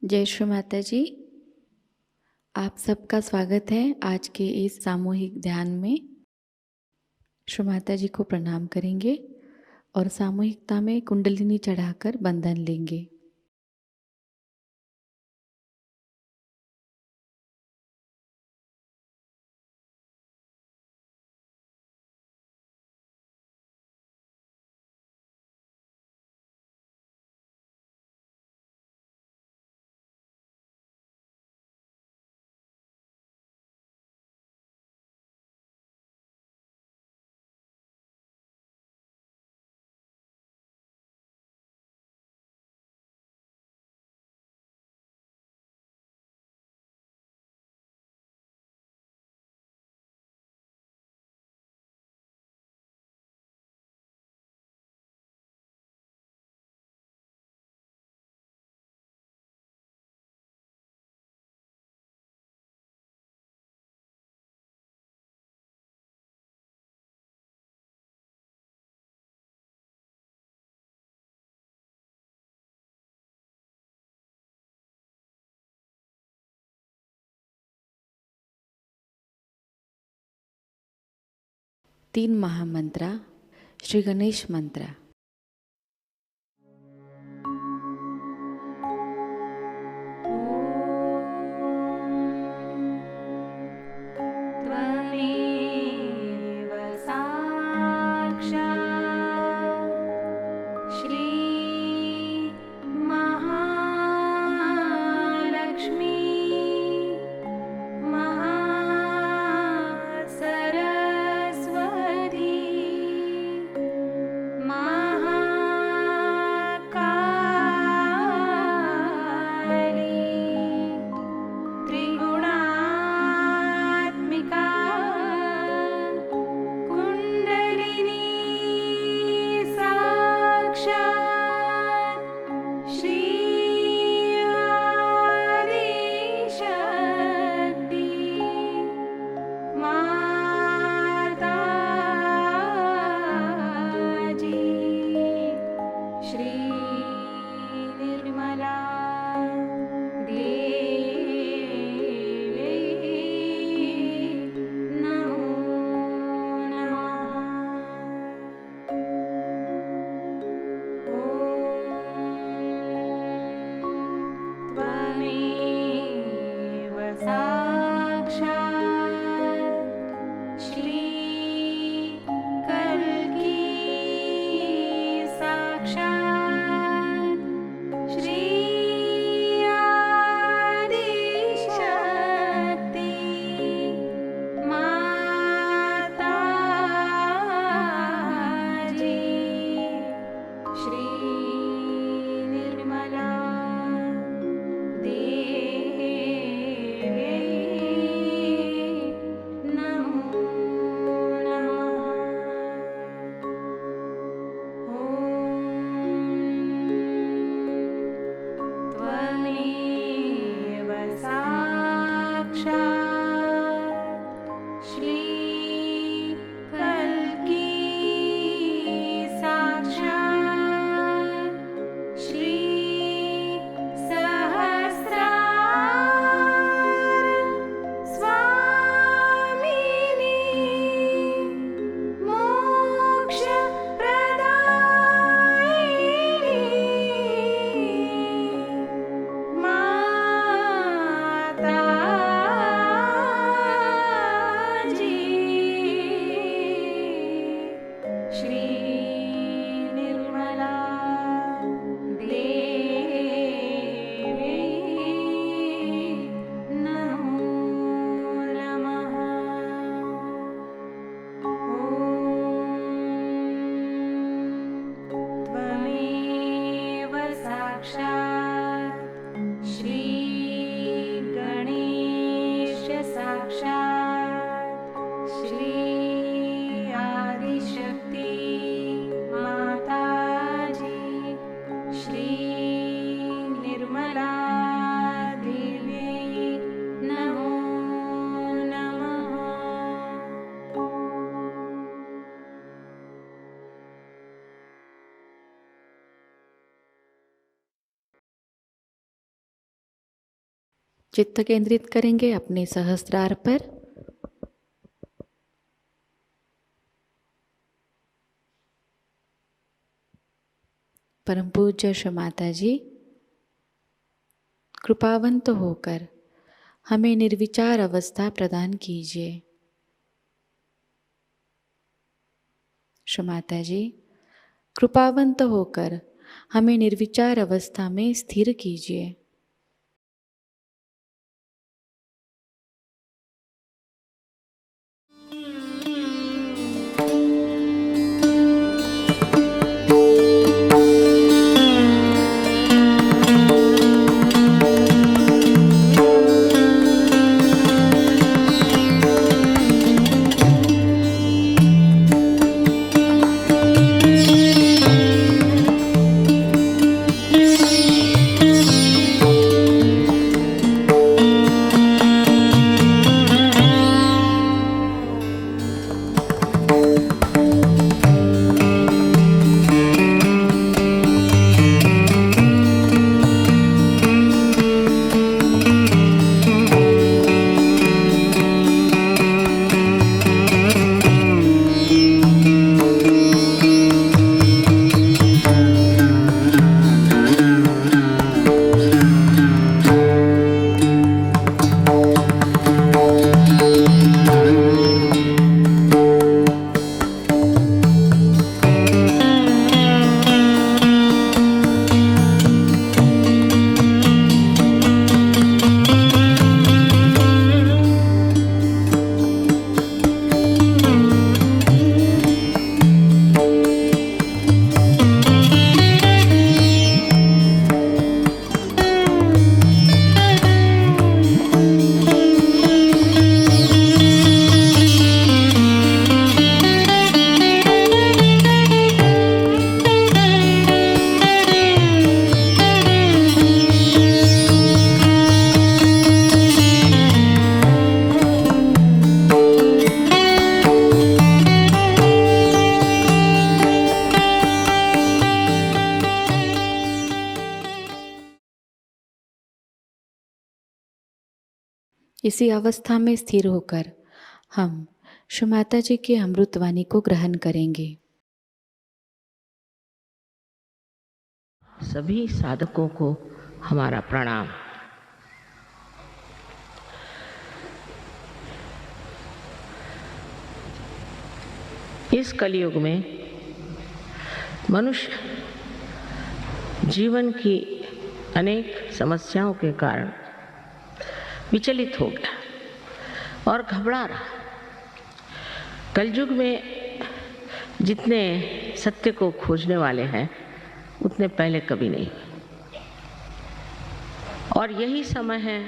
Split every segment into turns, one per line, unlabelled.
जय श्री माता जी। आप सबका स्वागत है आज के इस सामूहिक ध्यान में। श्री माता जी को प्रणाम करेंगे और सामूहिकता में कुंडलिनी चढ़ाकर बंधन लेंगे। तीन महामंत्रा श्री गणेश मंत्र।
त्वमेव साक्षात् श्री महालक्ष्मी महासरस्वती मा
चित्त केंद्रित करेंगे अपने सहस्त्रार पर। परम पूज्य श्री माता जी कृपावंत होकर हमें निर्विचार अवस्था प्रदान कीजिए। श्री माता जी कृपावंत होकर हमें निर्विचार अवस्था में स्थिर कीजिए। इसी अवस्था में स्थिर होकर हम श्री माता जी की अमृतवाणी को ग्रहण करेंगे।
सभी साधकों को हमारा प्रणाम। इस कलयुग में मनुष्य जीवन की अनेक समस्याओं के कारण विचलित हो गया और घबरा रहा। कलयुग में जितने सत्य को खोजने वाले हैं उतने पहले कभी नहीं हुए। और यही समय है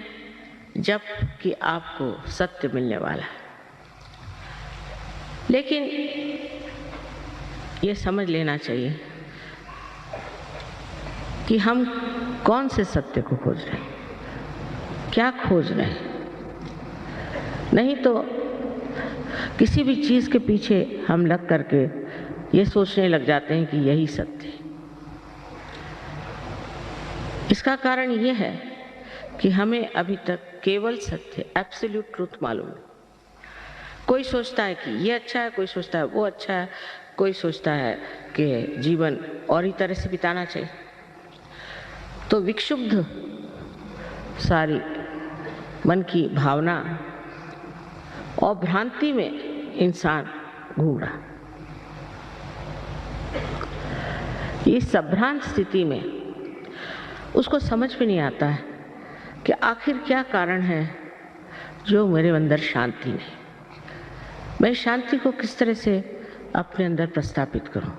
जब कि आपको सत्य मिलने वाला है। लेकिन ये समझ लेना चाहिए कि हम कौन से सत्य को खोज रहे हैं, क्या खोज रहे हैं। नहीं तो किसी भी चीज़ के पीछे हम लग करके ये सोचने लग जाते हैं कि यही सत्य है। इसका कारण ये है कि हमें अभी तक केवल सत्य, एब्सोल्यूट ट्रूथ मालूम है। कोई सोचता है कि ये अच्छा है, कोई सोचता है वो अच्छा है, कोई सोचता है कि जीवन और ही तरह से बिताना चाहिए। तो विक्षुब्ध सारी मन की भावना और भ्रांति में इंसान घूम रहा। इस संभ्रांत स्थिति में उसको समझ में नहीं आता है कि आखिर क्या कारण है जो मेरे अंदर शांति नहीं। मैं शांति को किस तरह से अपने अंदर प्रस्थापित करूं।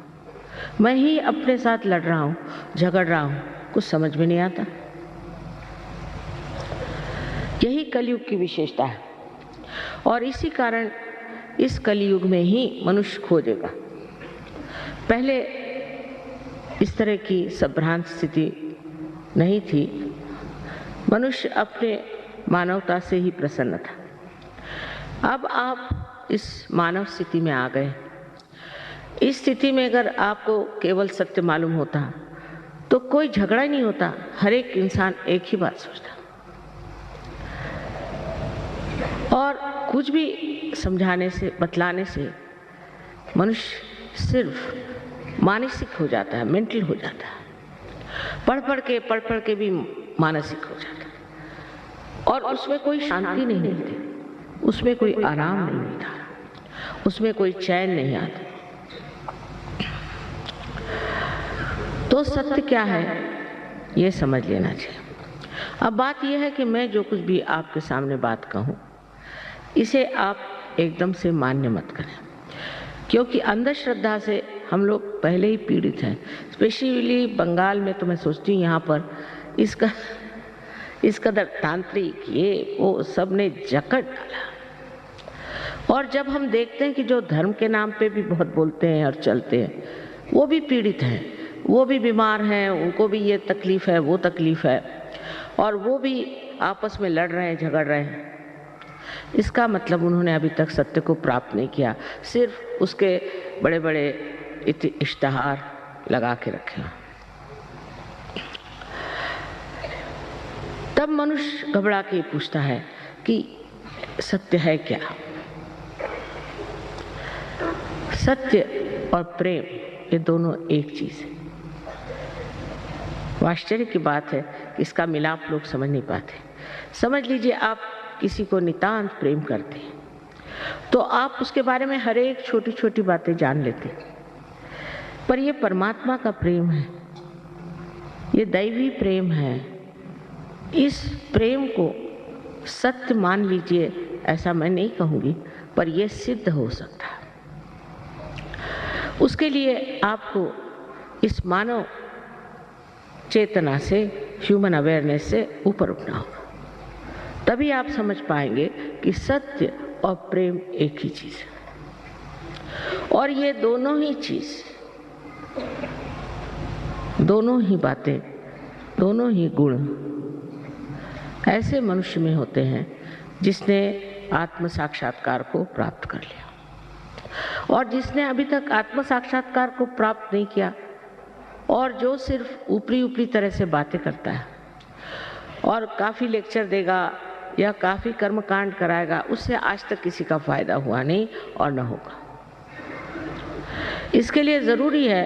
मैं ही अपने साथ लड़ रहा हूं, झगड़ रहा हूं, कुछ समझ में नहीं आता। यही कलयुग की विशेषता है और इसी कारण इस कलयुग में ही मनुष्य खोजेगा। पहले इस तरह की संभ्रांत स्थिति नहीं थी। मनुष्य अपने मानवता से ही प्रसन्न था। अब आप इस मानव स्थिति में आ गए। इस स्थिति में अगर आपको केवल सत्य मालूम होता तो कोई झगड़ा ही नहीं होता। हर एक इंसान एक ही बात सोचता। और कुछ भी समझाने से, बतलाने से मनुष्य सिर्फ मानसिक हो जाता है, मेंटल हो जाता है। पढ़ पढ़ के भी मानसिक हो जाता है और उसमें कोई शांति नहीं मिलती, उसमें कोई आराम नहीं मिलता, उसमें कोई चैन नहीं आता। तो सत्य क्या है ये समझ लेना चाहिए। अब बात यह है कि मैं जो कुछ भी आपके सामने बात कहूँ इसे आप एकदम से मान्य मत करें, क्योंकि अंधश्रद्धा से हम लोग पहले ही पीड़ित हैं। स्पेशली बंगाल में तो मैं सोचती हूँ यहाँ पर इस कदर तांत्रिक ये वो सब ने जकड़ डाला। और जब हम देखते हैं कि जो धर्म के नाम पे भी बहुत बोलते हैं और चलते हैं वो भी पीड़ित हैं, वो भी बीमार हैं, उनको भी ये तकलीफ़ है, वो तकलीफ़ है, और वो भी आपस में लड़ रहे हैं, झगड़ रहे हैं। इसका मतलब उन्होंने अभी तक सत्य को प्राप्त नहीं किया, सिर्फ उसके बड़े बड़े इश्तहार लगा के रखे। तब मनुष्य घबरा के पूछता है कि सत्य है क्या? सत्य और प्रेम ये दोनों एक चीज है। आश्चर्य की बात है कि इसका मिलाप लोग समझ नहीं पाते। समझ लीजिए आप किसी को नितांत प्रेम करते हैं तो आप उसके बारे में हर एक छोटी छोटी बातें जान लेते हैं, पर ये परमात्मा का प्रेम है, ये दैवी प्रेम है। इस प्रेम को सत्य मान लीजिए ऐसा मैं नहीं कहूँगी, पर यह सिद्ध हो सकता है। उसके लिए आपको इस मानव चेतना से, ह्यूमन अवेयरनेस से ऊपर उठना होगा, तभी आप समझ पाएंगे कि सत्य और प्रेम एक ही चीज है। और ये दोनों ही चीज, दोनों ही बातें, दोनों ही गुण ऐसे मनुष्य में होते हैं जिसने आत्म साक्षात्कार को प्राप्त कर लिया। और जिसने अभी तक आत्म साक्षात्कार को प्राप्त नहीं किया और जो सिर्फ ऊपरी तरह से बातें करता है और काफ़ी लेक्चर देगा या काफ़ी कर्मकांड कराएगा, उससे आज तक किसी का फायदा हुआ नहीं और न होगा। इसके लिए ज़रूरी है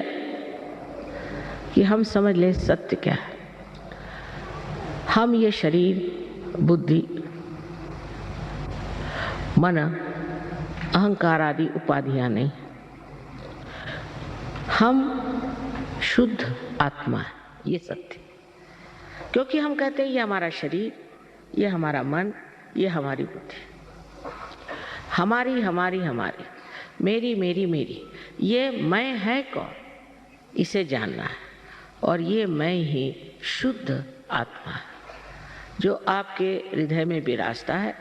कि हम समझ लें सत्य क्या है। हम ये शरीर, बुद्धि, मन, अहंकार आदि उपाधियां नहीं, हम शुद्ध आत्मा है, ये सत्य। क्योंकि हम कहते हैं ये हमारा शरीर, ये हमारा मन, ये हमारी बुद्धि, हमारी हमारी हमारी, मेरी मेरी मेरी, ये मैं है कौन, इसे जानना है। और ये मैं ही शुद्ध आत्मा है जो आपके हृदय में विराजता है,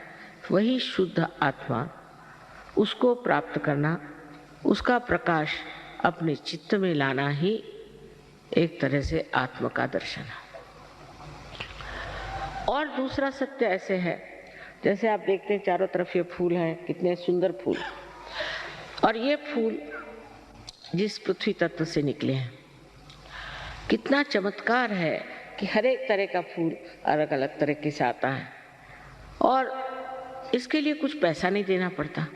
वही शुद्ध आत्मा। उसको प्राप्त करना, उसका प्रकाश अपने चित्त में लाना ही एक तरह से आत्मा का दर्शन है। और दूसरा सत्य ऐसे है, जैसे आप देखते हैं चारों तरफ ये फूल हैं, कितने सुंदर फूल, और ये फूल जिस पृथ्वी तत्व से निकले हैं, कितना चमत्कार है कि हर एक तरह का फूल अलग अलग तरीके से आता है और इसके लिए कुछ पैसा नहीं देना पड़ता।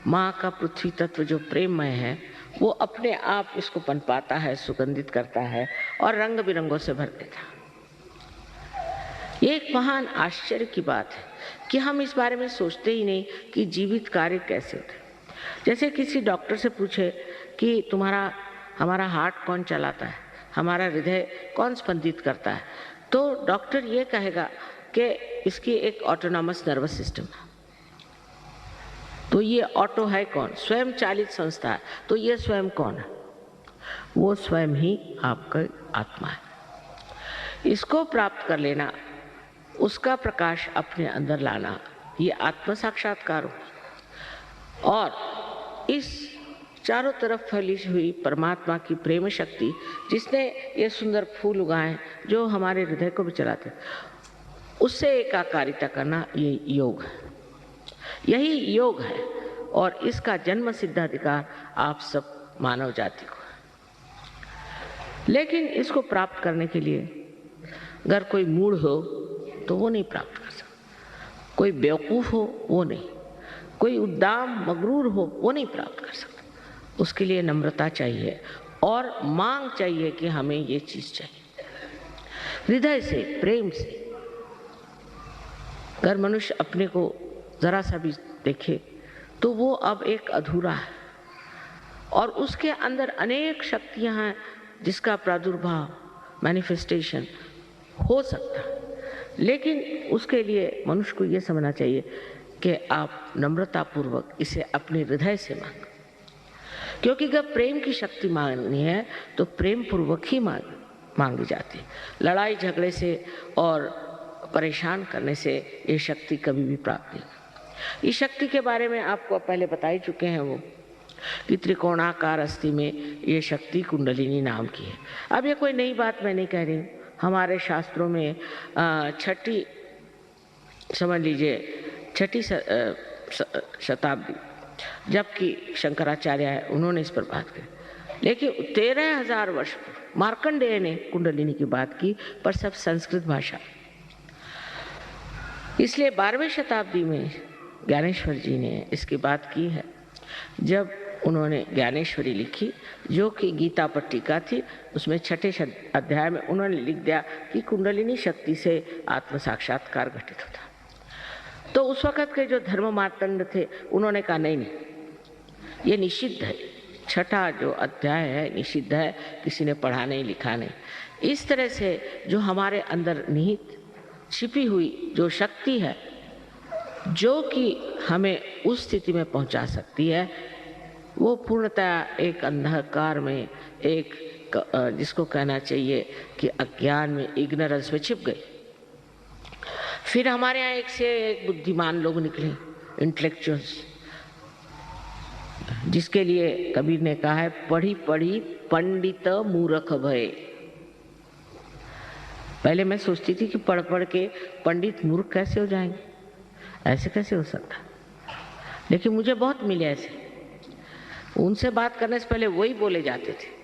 माँ का पृथ्वी तत्व जो प्रेममय है वो अपने आप इसको पनपाता है, सुगंधित करता है और रंग बिरंगों से भर देता है। ये एक महान आश्चर्य की बात है कि हम इस बारे में सोचते ही नहीं कि जीवित कार्य कैसे होते। जैसे किसी डॉक्टर से पूछे कि हमारा हार्ट कौन चलाता है, हमारा हृदय कौन स्पंदित करता है, तो डॉक्टर ये कहेगा कि इसकी एक ऑटोनॉमस नर्वस सिस्टम है। तो ये ऑटो है कौन? स्वयं चालित संस्था है। तो ये स्वयं कौन है? वो स्वयं ही आपका आत्मा है। इसको प्राप्त कर लेना, उसका प्रकाश अपने अंदर लाना, ये आत्म साक्षात्कार हो। और इस चारों तरफ फैली हुई परमात्मा की प्रेम शक्ति जिसने ये सुंदर फूल उगाए जो हमारे हृदय को भी चलाते, उससे एकाकारिता करना, ये योग है। यही योग है और इसका जन्म सिद्ध अधिकार आप सब मानव जाति को है। लेकिन इसको प्राप्त करने के लिए अगर कोई मूढ़ हो तो वो नहीं प्राप्त कर सकता। कोई बेवकूफ़ हो वो नहीं, कोई उद्दाम मगरूर हो वो नहीं प्राप्त कर सकता। उसके लिए नम्रता चाहिए और मांग चाहिए कि हमें ये चीज़ चाहिए। हृदय से, प्रेम से। अगर मनुष्य अपने को ज़रा सा भी देखे तो वो अब एक अधूरा है और उसके अंदर अनेक शक्तियां हैं जिसका प्रादुर्भाव, मैनिफेस्टेशन हो सकता है। लेकिन उसके लिए मनुष्य को ये समझना चाहिए कि आप नम्रतापूर्वक इसे अपने हृदय से मांग, क्योंकि अगर प्रेम की शक्ति मांगनी है तो प्रेम पूर्वक ही मांगी जाती है। लड़ाई झगड़े से और परेशान करने से ये शक्ति कभी भी प्राप्त नहीं। इस शक्ति के बारे में आपको पहले बता ही चुके हैं वो कि त्रिकोणाकार अस्थि में ये शक्ति कुंडलिनी नाम की है। अब ये कोई नई बात मैं नहीं कह रही हूँ, हमारे शास्त्रों में छठी, समझ लीजिए छठी शताब्दी, जबकि शंकराचार्य है उन्होंने इस पर बात की, लेकिन 13,000 वर्ष पूर्व मार्कंडेय ने कुंडलिनी की बात की, पर सब संस्कृत भाषा। इसलिए 12वीं शताब्दी में ज्ञानेश्वर जी ने इसकी बात की है, जब उन्होंने ज्ञानेश्वरी लिखी जो कि गीता पर टीका थी। उसमें छठे अध्याय में उन्होंने लिख दिया कि कुंडलिनी शक्ति से आत्म साक्षात्कार घटित होता। तो उस वक़्त के जो धर्म मार्तंड थे उन्होंने कहा नहीं नहीं, ये निषिद्ध है, छठा जो अध्याय है निषिद्ध है, किसी ने पढ़ा नहीं लिखा नहीं। इस तरह से जो हमारे अंदर निहित छिपी हुई जो शक्ति है जो कि हमें उस स्थिति में पहुंचा सकती है, वो पूर्णतः एक अंधकार में, एक जिसको कहना चाहिए कि अज्ञान में, इग्नोरेंस में छिप गई। फिर हमारे यहाँ एक से एक बुद्धिमान लोग निकले, इंटेलेक्चुअल्स, जिसके लिए कबीर ने कहा है पढ़ी पढ़ी पंडित मूर्ख भय। पहले मैं सोचती थी कि पढ़ पढ़ के पंडित मूर्ख कैसे हो जाएंगे, ऐसे कैसे हो सकता, लेकिन मुझे बहुत मिले ऐसे। उनसे बात करने से पहले वही बोले जाते थे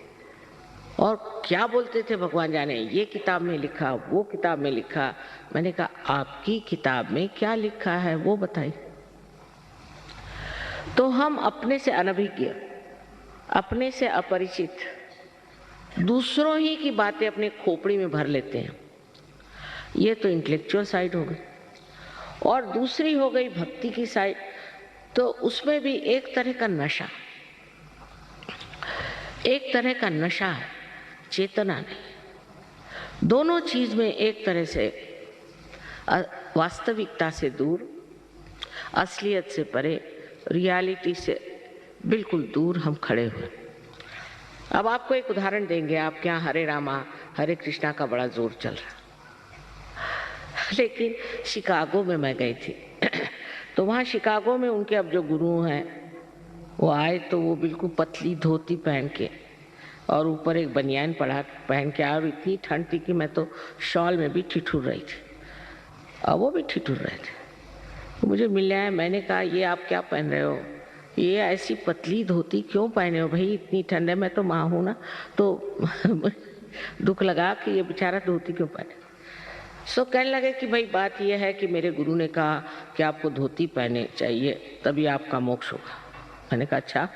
और क्या बोलते थे भगवान जाने, ये किताब में लिखा, वो किताब में लिखा। मैंने कहा आपकी किताब में क्या लिखा है वो बताइए। तो हम अपने से अनभिज्ञ, अपने से अपरिचित, दूसरों ही की बातें अपने खोपड़ी में भर लेते हैं। ये तो इंटेलेक्चुअल साइड हो गई, और दूसरी हो गई भक्ति की साइड। तो उसमें भी एक तरह का नशा, एक तरह का नशा है, चेतना नहीं। दोनों चीज में एक तरह से वास्तविकता से दूर, असलियत से परे, रियलिटी से बिल्कुल दूर हम खड़े हुए। अब आपको एक उदाहरण देंगे। आपके यहाँ हरे रामा हरे कृष्णा का बड़ा जोर चल रहा, लेकिन शिकागो में मैं गई थी तो वहाँ शिकागो में उनके अब जो गुरु हैं वो आए, तो वो बिल्कुल पतली धोती पहन के और ऊपर एक बनियान पहन के आ रही थी। ठंड थी कि मैं तो शॉल में भी ठिठुर रही थी और वो भी ठिठुर रहे थे। मुझे मिलने आए, मैंने कहा ये आप क्या पहन रहे हो, ये ऐसी पतली धोती क्यों पहने हो भाई, इतनी ठंड है, मैं तो माँ हूँ ना। तो दुख लगा कि ये बेचारा धोती क्यों पहने। सो कहने लगे कि भाई बात यह है कि मेरे गुरु ने कहा कि आपको धोती पहने चाहिए तभी आपका मोक्ष होगा। मैंने कहा अच्छा।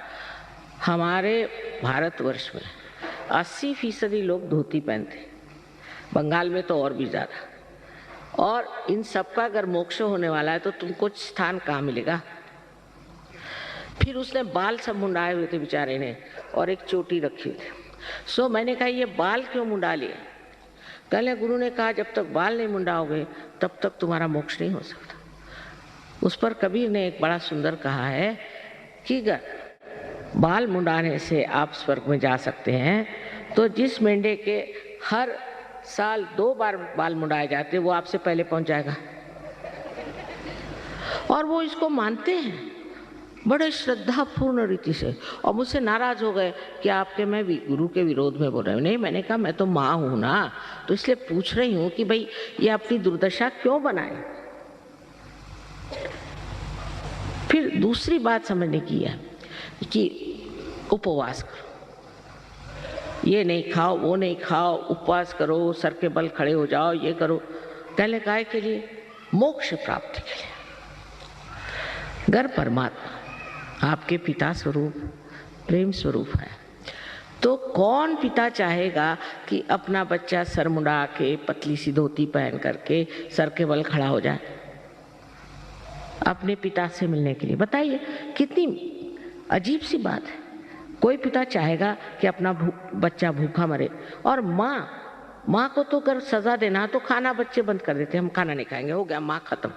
हमारे भारतवर्ष में 80% लोग धोती पहनते, बंगाल में तो और भी ज़्यादा। और इन सबका अगर मोक्ष होने वाला है तो तुमको स्थान कहाँ मिलेगा। फिर उसने बाल सब मुंडाए हुए थे बेचारे ने और एक चोटी रखी हुई थी। सो मैंने कहा ये बाल क्यों मुंडा लिए। कहले गुरु ने कहा जब तक बाल नहीं मुंडाओगे तब तक तुम्हारा मोक्ष नहीं हो सकता। उस पर कबीर ने एक बड़ा सुंदर कहा है कि बाल मुंडाने से आप स्वर्ग में जा सकते हैं, तो जिस मेंढे के हर साल 2 बार बाल मुंडाए जाते वो आपसे पहले पहुंच जाएगा। और वो इसको मानते हैं बड़े श्रद्धापूर्ण रीति से, और मुझसे नाराज हो गए कि आपके मैं गुरु के विरोध में बोल रहे हूँ। नहीं, मैंने कहा मैं तो माँ हूँ ना, तो इसलिए पूछ रही हूँ कि भाई ये अपनी दुर्दशा क्यों बनाए। फिर दूसरी बात समझने की है कि उपवास करो, ये नहीं खाओ, वो नहीं खाओ, उपवास करो, सर के बल खड़े हो जाओ, ये करो। कहने काय के लिए, मोक्ष प्राप्ति के लिए। घर परमात्मा आपके पिता स्वरूप प्रेम स्वरूप है, तो कौन पिता चाहेगा कि अपना बच्चा सर मुड़ा के पतली सी धोती पहन करके सर के बल खड़ा हो जाए अपने पिता से मिलने के लिए? बताइए कितनी अजीब सी बात है। कोई पिता चाहेगा कि अपना बच्चा भूखा मरे। और माँ को तो अगर सजा देना तो खाना बच्चे बंद कर देते, हम खाना नहीं खाएंगे, हो गया, माँ खत्म।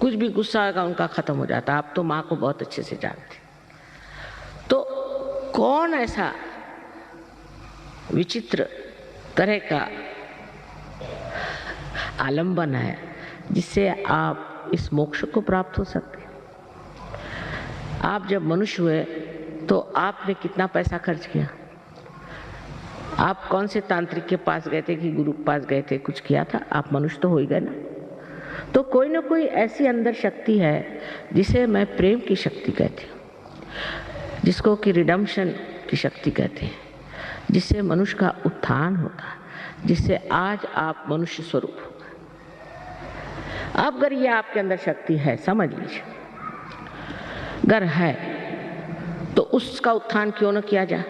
कुछ भी गुस्सा आएगा उनका खत्म हो जाता। आप तो माँ को बहुत अच्छे से जानते। तो कौन ऐसा विचित्र तरह का आलम्बन है जिससे आप इस मोक्ष को प्राप्त हो सकते? आप जब मनुष्य हुए तो आपने कितना पैसा खर्च किया? आप कौन से तांत्रिक के पास गए थे कि गुरु के पास गए थे, कुछ किया था? आप मनुष्य तो हो ही गए ना। तो कोई ना कोई ऐसी अंदर शक्ति है जिसे मैं प्रेम की शक्ति कहती हूँ, जिसको कि रिडम्पशन की शक्ति कहते हैं, जिससे मनुष्य का उत्थान होता है, जिससे आज आप मनुष्य स्वरूप हो गए। अब अगर ये आपके अंदर शक्ति है, समझ लीजिए, अगर है तो उसका उत्थान क्यों न किया जाए?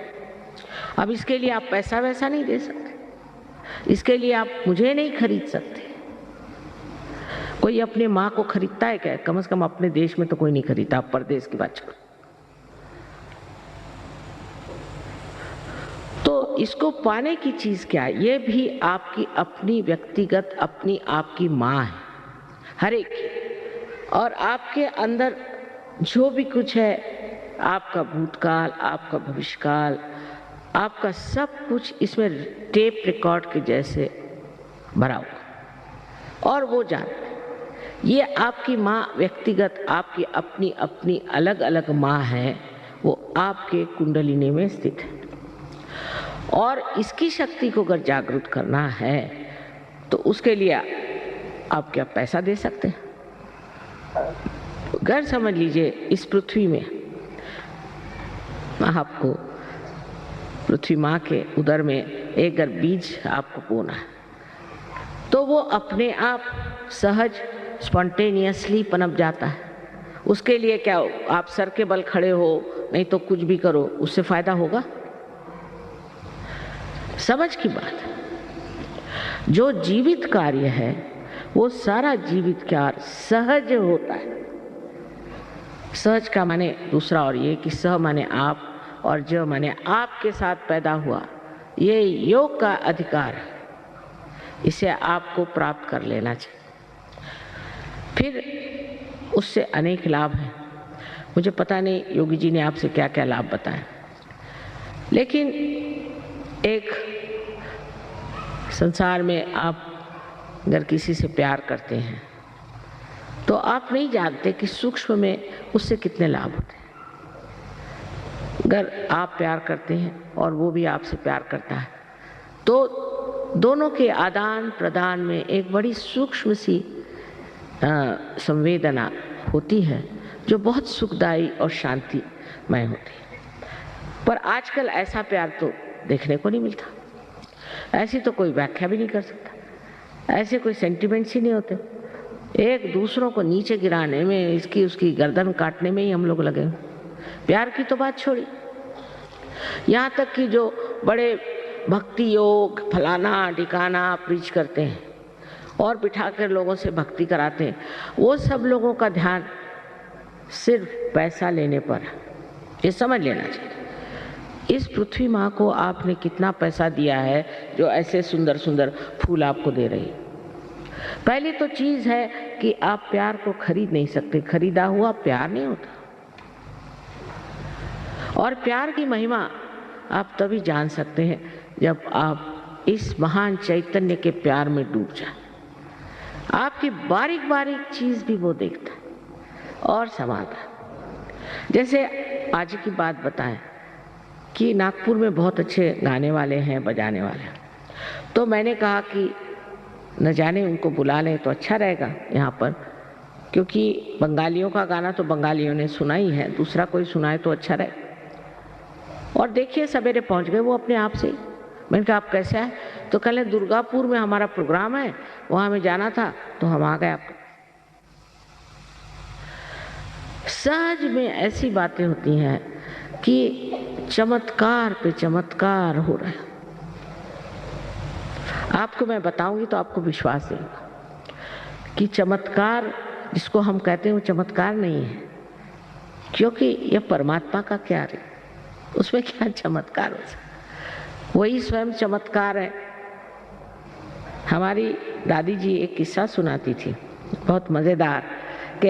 अब इसके लिए आप पैसा वैसा नहीं दे सकते, इसके लिए आप मुझे नहीं खरीद सकते। कोई अपने माँ को खरीदता है क्या? कम से कम अपने देश में तो कोई नहीं खरीदता, आप परदेश की बात करो। तो इसको पाने की चीज क्या है? ये भी आपकी अपनी व्यक्तिगत अपनी आपकी माँ है, हर एक की। और आपके अंदर जो भी कुछ है, आपका भूतकाल, आपका भविष्यकाल, आपका सब कुछ इसमें टेप रिकॉर्ड के जैसे भरा हुआ, और वो जानते। ये आपकी माँ व्यक्तिगत आपकी अपनी अपनी अलग अलग माँ है, वो आपके कुंडलिनी में स्थित है। और इसकी शक्ति को अगर जागृत करना है तो उसके लिए आप क्या पैसा दे सकते हैं? अगर समझ लीजिए इस पृथ्वी में आपको पृथ्वी माँ के उदर में एक अगर बीज आपको बोना है तो वो अपने आप सहज स्पॉन्टेनियसली पनप जाता है। उसके लिए क्या आप सर के बल खड़े हो, नहीं तो कुछ भी करो, उससे फायदा होगा? समझ की बात है। जो जीवित कार्य है वो सारा जीवित कार्य सहज होता है। सहज का माने दूसरा और ये कि सह माने आप और ज माने आपके साथ पैदा हुआ। ये योग का अधिकार है, इसे आपको प्राप्त कर लेना चाहिए। फिर उससे अनेक लाभ हैं। मुझे पता नहीं योगी जी ने आपसे क्या क्या लाभ बताए, लेकिन एक संसार में आप अगर किसी से प्यार करते हैं तो आप नहीं जानते कि सूक्ष्म में उससे कितने लाभ होते हैं। अगर आप प्यार करते हैं और वो भी आपसे प्यार करता है तो दोनों के आदान प्रदान में एक बड़ी सूक्ष्म सी संवेदना होती है जो बहुत सुखदायी और शांतिमय होती है। पर आजकल ऐसा प्यार तो देखने को नहीं मिलता। ऐसी तो कोई व्याख्या भी नहीं कर सकता। ऐसे कोई सेंटिमेंट्स ही नहीं होते। एक दूसरों को नीचे गिराने में, इसकी उसकी गर्दन काटने में ही हम लोग लगे। प्यार की तो बात छोड़ी, यहाँ तक कि जो बड़े भक्ति योग फलाना ठिकाना प्रीच करते हैं और बिठाकर लोगों से भक्ति कराते हैं, वो सब लोगों का ध्यान सिर्फ पैसा लेने पर है। ये समझ लेना चाहिए। इस पृथ्वी माँ को आपने कितना पैसा दिया है जो ऐसे सुंदर सुंदर फूल आपको दे रही है। पहली तो चीज है कि आप प्यार को खरीद नहीं सकते। खरीदा हुआ प्यार नहीं होता। और प्यार की महिमा आप तभी जान सकते हैं जब आप इस महान चैतन्य के प्यार में डूब जाए। आपकी बारीक बारीक चीज भी वो देखता है और संभालता है। जैसे आज की बात बताएं कि नागपुर में बहुत अच्छे गाने वाले हैं, बजाने वाले हैं, तो मैंने कहा कि न जाने उनको बुला लें तो अच्छा रहेगा यहाँ पर, क्योंकि बंगालियों का गाना तो बंगालियों ने सुना ही है, दूसरा कोई सुनाए तो अच्छा रहे। और देखिए सवेरे पहुँच गए वो अपने आप से। मैंने कहा आप कैसे आए? तो कल दुर्गापुर में हमारा प्रोग्राम है, वहाँ हमें जाना था तो हम आ गए। सहज में ऐसी बातें होती हैं कि चमत्कार पे चमत्कार हो रहा है। आपको मैं बताऊंगी तो आपको विश्वास नहीं कि चमत्कार जिसको हम कहते हैं वो चमत्कार नहीं है, क्योंकि यह परमात्मा का क्या है, उसमें क्या चमत्कार हो सकता, वही स्वयं चमत्कार है। हमारी दादी जी एक किस्सा सुनाती थी बहुत मजेदार, कि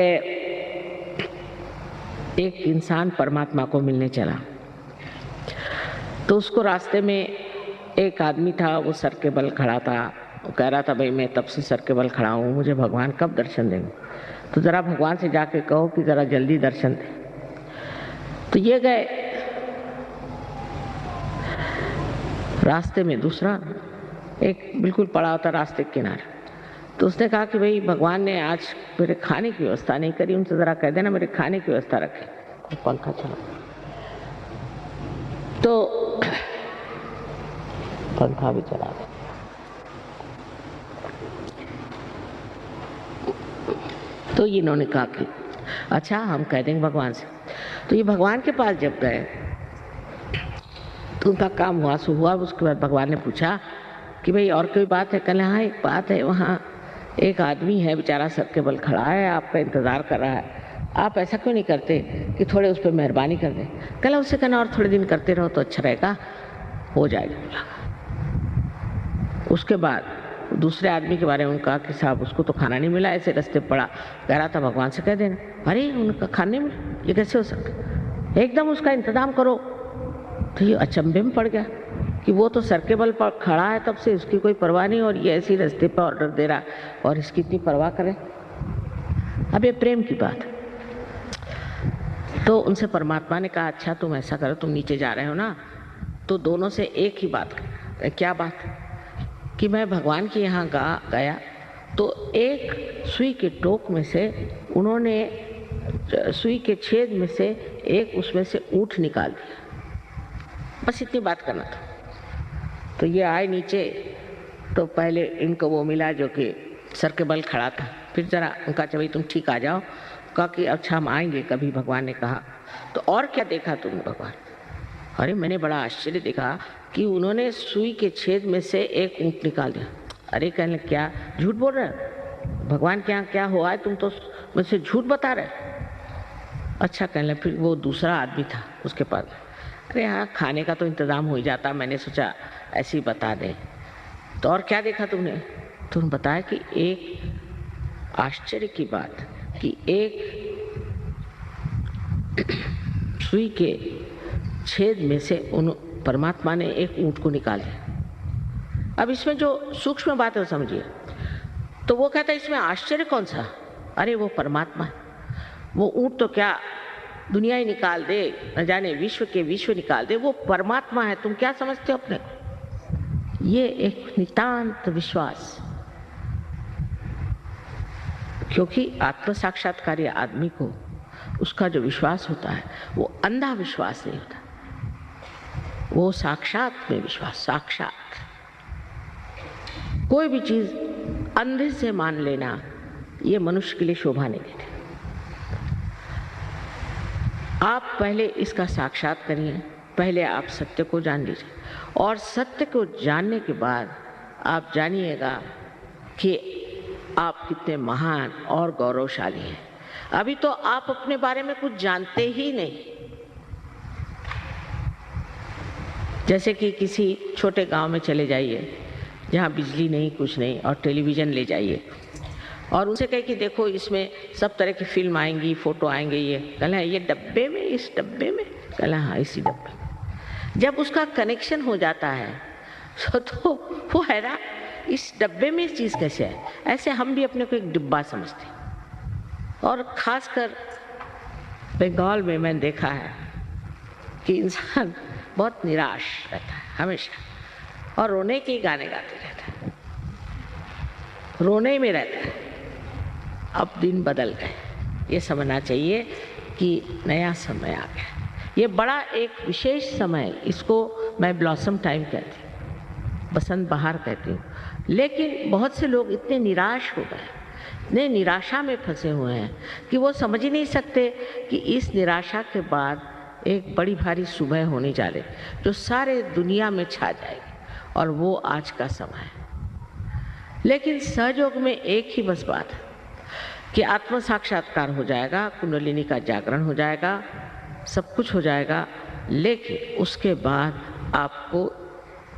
एक इंसान परमात्मा को मिलने चला तो उसको रास्ते में एक आदमी था, वो सर के बल खड़ा था। वो कह रहा था, भाई मैं तब से सर के बल खड़ा हूँ, मुझे भगवान कब दर्शन देंगे, तो ज़रा भगवान से जाके कहो कि ज़रा जल्दी दर्शन दे। तो ये गए, रास्ते में दूसरा एक बिल्कुल पड़ा होता रास्ते के किनारे, तो उसने कहा कि भाई भगवान ने आज मेरे खाने की व्यवस्था नहीं करी, उनसे ज़रा कह देना मेरे खाने की व्यवस्था रखे। पंखा चला तो पंखा भी चला दे। तो इन्होंने कहा कि अच्छा हम कह देंगे भगवान से। तो ये भगवान के पास जब गए तो उनका काम हुआ सो हुआ। उसके बाद भगवान ने पूछा कि भाई और कोई बात है? कहले हाँ एक बात है, वहाँ एक आदमी है बेचारा सर के बल खड़ा है, आपका इंतज़ार कर रहा है, आप ऐसा क्यों नहीं करते कि थोड़े उस पर मेहरबानी कर दें? कहला उससे कहना और थोड़े दिन करते रहो तो अच्छा रहेगा, हो जाएगा। उसके बाद दूसरे आदमी के बारे में उनका कि साहब उसको तो खाना नहीं मिला, ऐसे रास्ते पड़ा, कह रहा था भगवान से कह देना। अरे उनका खाने में ये कैसे हो सकता, एकदम उसका इंतजाम करो। तो ये अचंभे में पड़ गया कि वो तो सर के बल पर खड़ा है तब से, उसकी कोई परवाह नहीं, और ये ऐसी रास्ते पर ऑर्डर दे रहा और इसकी इतनी परवाह करे। अब ये प्रेम की बात है। तो उनसे परमात्मा ने कहा अच्छा तुम ऐसा करो, तुम नीचे जा रहे हो ना, तो दोनों से एक ही बात कर। क्या बात? कि मैं भगवान के यहाँ गया तो एक सुई के टोक में से उन्होंने सुई के छेद में से एक उसमें से ऊँट निकाल दिया, बस इतनी बात करना था। तो ये आए नीचे, तो पहले इनको वो मिला जो कि सर के बल खड़ा था, फिर जरा उनका भाई तुम ठीक आ जाओ, कहा कि अच्छा हम आएंगे कभी। भगवान ने कहा तो और क्या देखा तुमने? भगवान, अरे मैंने बड़ा आश्चर्य देखा कि उन्होंने सुई के छेद में से एक ऊँट निकाल दिया। अरे कहने क्या झूठ बोल रहे हो, भगवान के यहाँ क्या हुआ है, तुम तो मुझसे झूठ बता रहे। अच्छा कहने फिर वो दूसरा आदमी था उसके पास, अरे हाँ खाने का तो इंतज़ाम हो ही जाता, मैंने सोचा ऐसे ही बता दें। तो और क्या देखा तुमने? तुम बताया कि एक आश्चर्य की बात कि एक सुई के छेद में से उन परमात्मा ने एक ऊँट को निकाल दिया। अब इसमें जो सूक्ष्म बात है वो समझिए। तो वो कहता है इसमें आश्चर्य कौन सा? अरे वो परमात्मा है, वो ऊँट तो क्या दुनिया ही निकाल दे, न जाने विश्व के विश्व निकाल दे, वो परमात्मा है, तुम क्या समझते हो अपने को? ये एक नितांत विश्वास, क्योंकि आत्म साक्षात्कारी आदमी को उसका जो विश्वास होता है वो अंधा विश्वास नहीं होता, वो साक्षात में विश्वास। साक्षात कोई भी चीज अंधे से मान लेना ये मनुष्य के लिए शोभा नहीं देती। आप पहले इसका साक्षात करिए, पहले आप सत्य को जान लीजिए, और सत्य को जानने के बाद आप जानिएगा कि आप कितने महान और गौरवशाली हैं। अभी तो आप अपने बारे में कुछ जानते ही नहीं। जैसे कि किसी छोटे गांव में चले जाइए जहाँ बिजली नहीं कुछ नहीं, और टेलीविज़न ले जाइए और उनसे कहे कि देखो इसमें सब तरह की फिल्म आएंगी, फोटो आएंगे, ये कहला ये डब्बे में, इस डब्बे में, कहला हाँ इसी डब्बे में। जब उसका कनेक्शन हो जाता है तो वो हैरान, इस डब्बे में इस चीज़ कैसे है? ऐसे हम भी अपने को एक डिब्बा समझते हैं। और ख़ासकर बंगाल में मैंने देखा है कि इंसान बहुत निराश रहता है हमेशा, और रोने के गाने गाते रहता है, रोने में रहता है। अब दिन बदल गए, ये समझना चाहिए कि नया समय आ गया। ये बड़ा एक विशेष समय, इसको मैं ब्लॉसम टाइम कहती हूँ, बसंत बहार कहती हूँ। लेकिन बहुत से लोग इतने निराश हो गए इतने निराशा में फंसे हुए हैं कि वो समझ ही नहीं सकते कि इस निराशा के बाद एक बड़ी भारी सुबह होने जा रही जो सारे दुनिया में छा जाएगी, और वो आज का समय है। लेकिन सहयोग में एक ही बस बात है कि आत्म साक्षात्कार हो जाएगा, कुंडलिनी का जागरण हो जाएगा, सब कुछ हो जाएगा, लेकिन उसके बाद आपको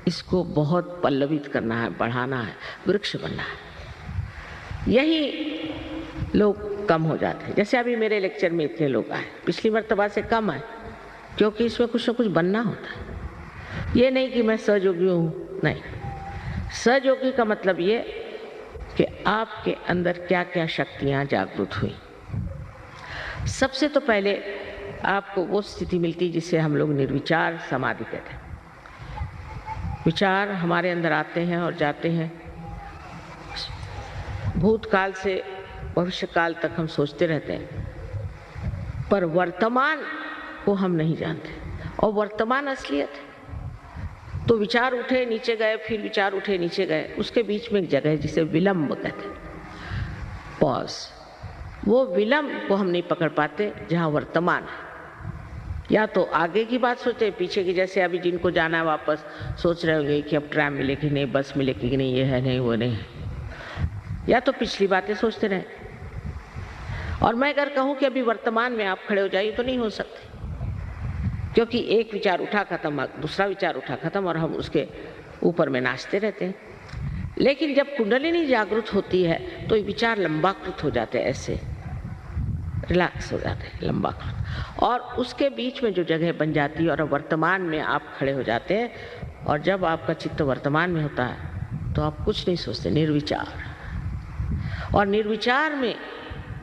इसको बहुत पल्लवित करना है, बढ़ाना है, वृक्ष बनना है। यही लोग कम हो जाते हैं। जैसे अभी मेरे लेक्चर में इतने लोग आए, पिछली मर्तबा से कम आए, क्योंकि इसमें कुछ ना कुछ बनना होता है। ये नहीं कि मैं सहयोगी हूँ, नहीं। सहयोगी का मतलब ये कि आपके अंदर क्या क्या शक्तियाँ जागृत हुई। सबसे तो पहले आपको वो स्थिति मिलती जिसे हम लोग निर्विचार समाधि कहते हैं। विचार हमारे अंदर आते हैं और जाते हैं, भूतकाल से भविष्य काल तक हम सोचते रहते हैं, पर वर्तमान को हम नहीं जानते, और वर्तमान असलियत है। तो विचार उठे नीचे गए, फिर विचार उठे नीचे गए, उसके बीच में एक जगह है जिसे विलंब कहते हैं, पॉज। वो विलंब को हम नहीं पकड़ पाते जहाँ वर्तमान है। या तो आगे की बात सोचते हैं, पीछे की, जैसे अभी जिनको जाना है वापस सोच रहे होंगे कि अब ट्रैम मिलेगी नहीं, बस मिलेगी कि नहीं, ये है नहीं, वो नहीं है। या तो पिछली बातें सोचते रहें। और मैं अगर कहूँ कि अभी वर्तमान में आप खड़े हो जाइए तो नहीं हो सकते, क्योंकि एक विचार उठा खत्म, दूसरा विचार उठा खत्म, और हम उसके ऊपर में नाचते रहते हैं। लेकिन जब कुंडलिनी जागृत होती है तो ये विचार लंबाकृत हो जाते हैं, ऐसे रिलैक्स हो जाते हैं, लंबाकृत, और उसके बीच में जो जगह बन जाती है और वर्तमान में आप खड़े हो जाते हैं। और जब आपका चित्त वर्तमान में होता है तो आप कुछ नहीं सोचते, निर्विचार, और निर्विचार में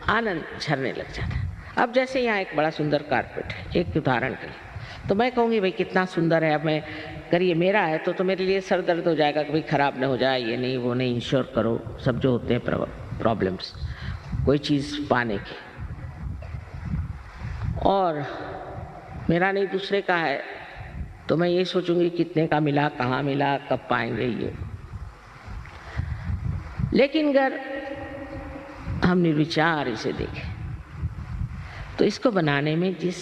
आनंद झरने लग जाता है। अब जैसे यहाँ एक बड़ा सुंदर कारपेट है, एक उदाहरण के लिए, तो मैं कहूँगी भाई कितना सुंदर है, अब मैं करिए, मेरा है तो मेरे लिए सर दर्द हो जाएगा कि भाई खराब ना हो जाए, ये नहीं वो नहीं, इंश्योर करो, सब जो होते हैं प्रॉब्लम्स कोई चीज़ पाने की, और मेरा नहीं दूसरे का है, तो मैं ये सोचूंगी कितने का मिला, कहाँ मिला, कब पाएंगे ये। लेकिन अगर हम निर्विचार इसे देखें तो इसको बनाने में जिस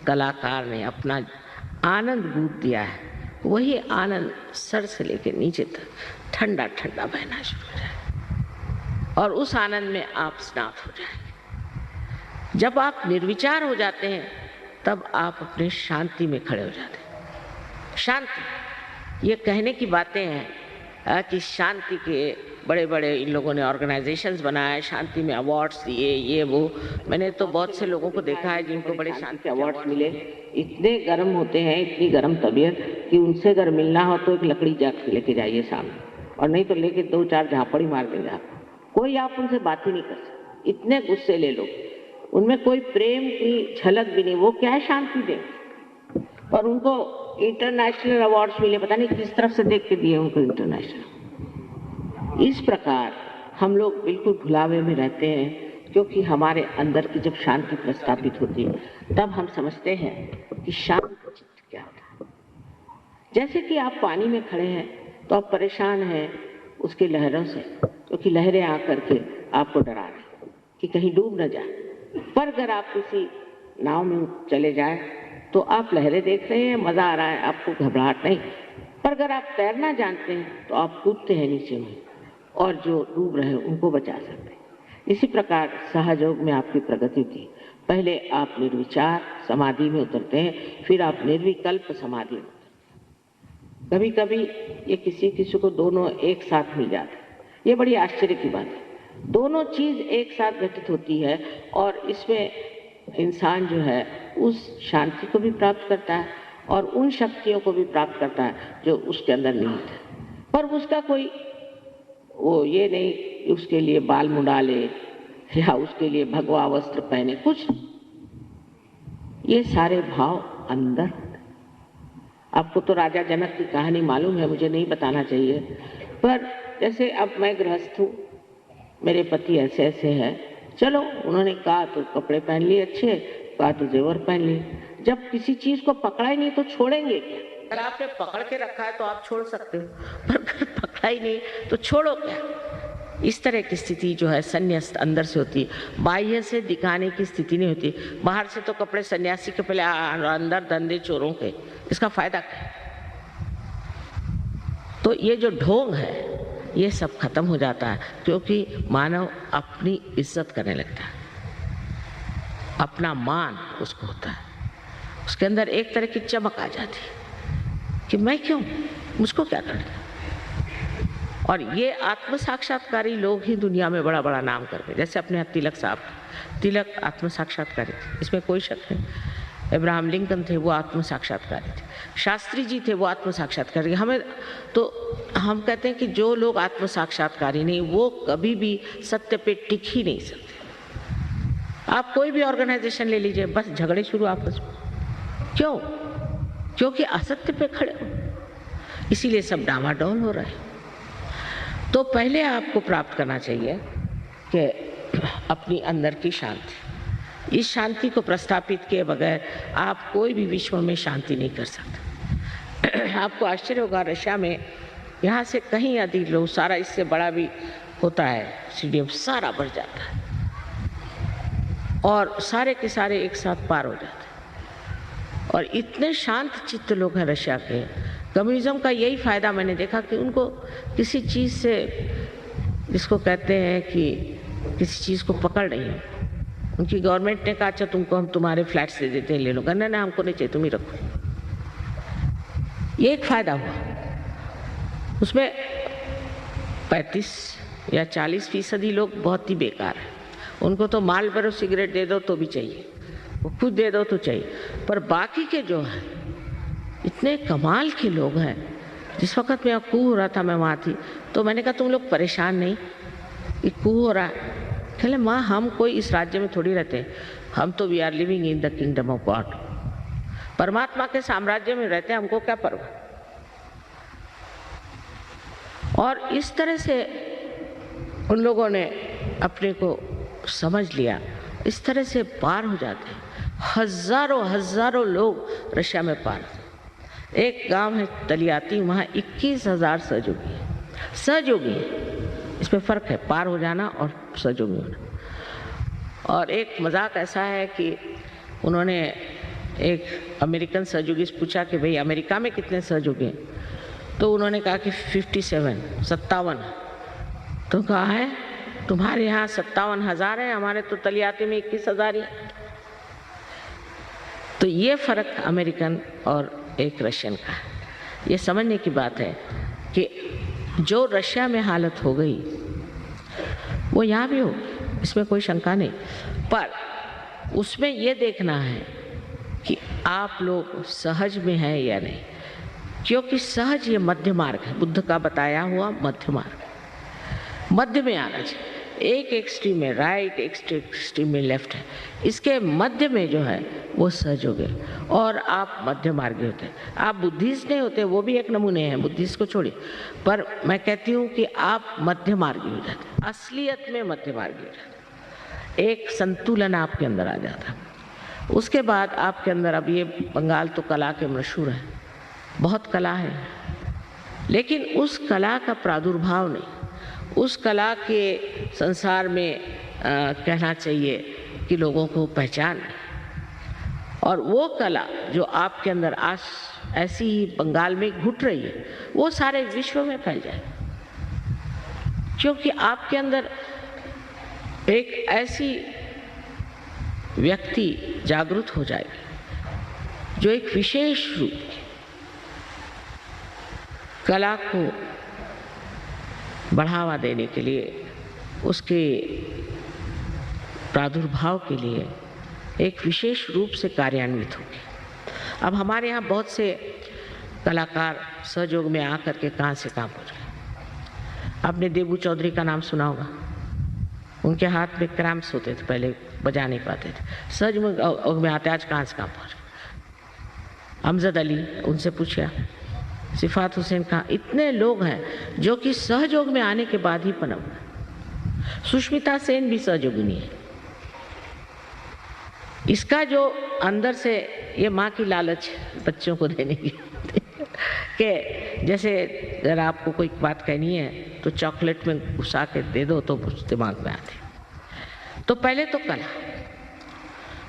कलाकार ने अपना आनंद बूट दिया है, वही आनंद सर से लेकर नीचे तक ठंडा ठंडा बहना शुरू हो जाए, और उस आनंद में आप स्नात हो जाएंगे। जब आप निर्विचार हो जाते हैं तब आप अपने शांति में खड़े हो जाते हैं। शांति, ये कहने की बातें हैं कि शांति के बड़े बड़े इन लोगों ने ऑर्गेनाइजेशंस बनाए, शांति में अवार्ड्स दिए, ये वो। मैंने तो बहुत से लोगों को देखा है जिनको बड़े शांति अवार्ड्स मिले, इतने गर्म होते हैं, इतनी गर्म तबीयत कि उनसे अगर मिलना हो तो एक लकड़ी जाके लेके जाइए सामने, और नहीं तो लेके 2-4 झापड़ी मार देंगे आपको। कोई आप उनसे बात ही नहीं कर सकते, इतने गुस्से ले लो, उनमें कोई प्रेम की झलक भी नहीं। वो क्या शांति दें, और उनको इंटरनेशनल अवार्ड्स मिले, पता नहीं किस तरफ से देख के दिए उनको इंटरनेशनल। इस प्रकार हम लोग बिल्कुल भुलावे में रहते हैं, क्योंकि हमारे अंदर की जब शांति प्रस्थापित होती है तब हम समझते हैं कि शांत चित्त क्या होता है। जैसे कि आप पानी में खड़े हैं तो आप परेशान हैं उसकी लहरों से, क्योंकि लहरें आकर के आपको डरा रही कि कहीं डूब न जाए। पर अगर आप किसी नाव में चले जाए तो आप लहरें देख रहे हैं, मजा आ रहा है, आपको घबराहट नहीं। पर अगर आप तैरना जानते हैं तो आप कूदते हैं नीचे में, और जो डूब रहे हैं उनको बचा सकते हैं। इसी प्रकार सहयोग में आपकी प्रगति होती। पहले आप निर्विचार समाधि में उतरते हैं, फिर आप निर्विकल्प समाधि में उतरते हैं। कभी कभी ये किसी को दोनों एक साथ मिल जाते हैं, ये बड़ी आश्चर्य की बात है। दोनों चीज एक साथ घटित होती है, और इसमें इंसान जो है उस शांति को भी प्राप्त करता है और उन शक्तियों को भी प्राप्त करता है जो उसके अंदर निहित है। पर उसका कोई वो ये नहीं उसके लिए बाल मुंडा ले या उसके लिए भगवा वस्त्र पहने, कुछ ये सारे भाव अंदर। आपको तो राजा जनक की कहानी मालूम है, मुझे नहीं बताना चाहिए, पर जैसे अब मैं गृहस्थ हूँ, मेरे पति ऐसे ऐसे हैं, चलो उन्होंने कहा तो कपड़े पहन लिए अच्छे, कहा तो जेवर पहन लिए। जब किसी चीज को पकड़ा ही नहीं तो छोड़ेंगे क्या? अगर आपने पकड़ के रखा है तो आप छोड़ सकते हो, पर अगर पकड़ा ही नहीं तो छोड़ो क्या? इस तरह की स्थिति जो है संन्यास्त अंदर से होती है, बाह्य से दिखाने की स्थिति नहीं होती। बाहर से तो कपड़े सन्यासी के पहले अंदर धंधे चोरों के, इसका फायदा क्या है? तो ये जो ढोंग है ये सब खत्म हो जाता है, क्योंकि मानव अपनी इज्जत करने लगता है, अपना मान उसको होता है, उसके अंदर एक तरह की चमक आ जाती है कि मैं क्यों, मुझको क्या करना। और ये आत्म साक्षात्कारी लोग ही दुनिया में बड़ा बड़ा नाम करते हैं। जैसे अपने तिलक साहब, तिलक आत्म साक्षात्कारी थे, इसमें कोई शक नहीं। अब्राहम लिंकन थे, वो आत्म साक्षात्कारी थे। शास्त्री जी थे, वो आत्म साक्षात्कारी। हमें तो हम कहते हैं कि जो लोग आत्म साक्षात्कारी नहीं, वो कभी भी सत्य पे टिक ही नहीं सकते। आप कोई भी ऑर्गेनाइजेशन ले लीजिए, बस झगड़े शुरू आपस में। क्यों? क्योंकि असत्य पे खड़े हो, इसीलिए सब डामाडोल हो रहे हैं। तो पहले आपको प्राप्त करना चाहिए कि अपनी अंदर की शांति। इस शांति को प्रस्थापित किए बगैर आप कोई भी विश्व में शांति नहीं कर सकते। आपको आश्चर्य होगा, रशिया में यहाँ से कहीं अधिक लोग, सारा इससे बड़ा भी होता है स्टेडियम, सारा भर जाता है और सारे के सारे एक साथ पार हो जाते हैं। और इतने शांत चित्त लोग हैं रशिया के। कम्युनिज्म का यही फायदा मैंने देखा कि उनको किसी चीज़ से, जिसको कहते हैं कि किसी चीज़ को पकड़ नहीं है। उनकी गवर्नमेंट ने कहा अच्छा तुमको हम तुम्हारे फ्लैट्स दे देते हैं, ले लो। कहना ना, हमको नहीं चाहिए, तुम ही रखो। ये एक फायदा हुआ। उसमें 35 या 40% लोग बहुत ही बेकार हैं। उनको तो माल भरो सिगरेट दे दो तो भी चाहिए, वो खुद दे दो तो चाहिए। पर बाकी के जो है इतने कमाल के लोग हैं। जिस वक्त मैं कू हो रहा था, मैं वहाँ थी, तो मैंने कहा तुम लोग परेशान नहीं कि कू हो रहा है? कहले माँ हम कोई इस राज्य में थोड़ी रहते हैं, हम तो we are living in the kingdom of God, परमात्मा के साम्राज्य में रहते हैं, हमको क्या परवाह। और इस तरह से उन लोगों ने अपने को समझ लिया, इस तरह से पार हो जाते हैं। हजारों हजारों लोग रशिया में पार। एक गांव है तलियाती, वहाँ 21,000 सहयोगी है। सहयोगी है, इसमें फ़र्क है पार हो जाना और सहयोगी होना। और एक मजाक ऐसा है कि उन्होंने एक अमेरिकन सहयोगी से पूछा कि भाई अमेरिका में कितने सहयोगी हैं, तो उन्होंने कहा कि 57। तो कहा है तुम्हारे यहाँ 57,000 है, हमारे तो तलियाती में 21,000 है। तो ये फ़र्क अमेरिकन और एक रशियन का है। ये समझने की बात है कि जो रशिया में हालत हो गई वो यहाँ भी हो, इसमें कोई शंका नहीं। पर उसमें ये देखना है कि आप लोग सहज में हैं या नहीं, क्योंकि सहज ये मध्य मार्ग है, बुद्ध का बताया हुआ मध्य मार्ग। मध्य में आना चाहिए। एक एक्सट्रीम में राइट, एक एक्सट्रीम में लेफ्ट है, इसके मध्य में जो है वो सहयोग है और आप मध्य मार्गी होते हैं। आप बुद्धिस्ट नहीं होते, वो भी एक नमूने हैं, बुद्धिस्ट को छोड़िए। पर मैं कहती हूँ कि आप मध्य मार्गी हो जाते हैं, असलियत में मध्य मार्गी हो जाते हैं। एक संतुलन आपके अंदर आ जाता है। उसके बाद आपके अंदर, अब ये बंगाल तो कला के मशहूर है, बहुत कला है, लेकिन उस कला का प्रादुर्भाव नहीं, उस कला के संसार में कहना चाहिए कि लोगों को पहचान। और वो कला जो आपके अंदर आज ऐसी ही बंगाल में घुट रही है, वो सारे विश्व में फैल जाए, क्योंकि आपके अंदर एक ऐसी व्यक्ति जागृत हो जाएगी जो एक विशेष रूप की कला को बढ़ावा देने के लिए, उसके प्रादुर्भाव के लिए एक विशेष रूप से कार्यान्वित होगी। अब हमारे यहाँ बहुत से कलाकार सहयोग में आकर के कहाँ से कहाँ पहुँच गए। आपने देबू चौधरी का नाम सुना होगा। उनके हाथ में क्रैम्प्स होते थे, पहले बजा नहीं पाते थे, सहयोग में आते, आज कहाँ से कहाँ पहुँच गए। अमजद अली, उनसे पूछा, सिफात हुसैन कहाँ, इतने लोग हैं जो कि सहयोग में आने के बाद ही पनप गए। सुष्मिता सेन भी सहयोगिनी है। इसका जो अंदर से ये माँ की लालच बच्चों को देने की कि जैसे अगर आपको कोई बात कहनी है तो चॉकलेट में घुसा के दे दो तो दिमाग में आती। तो पहले तो कला,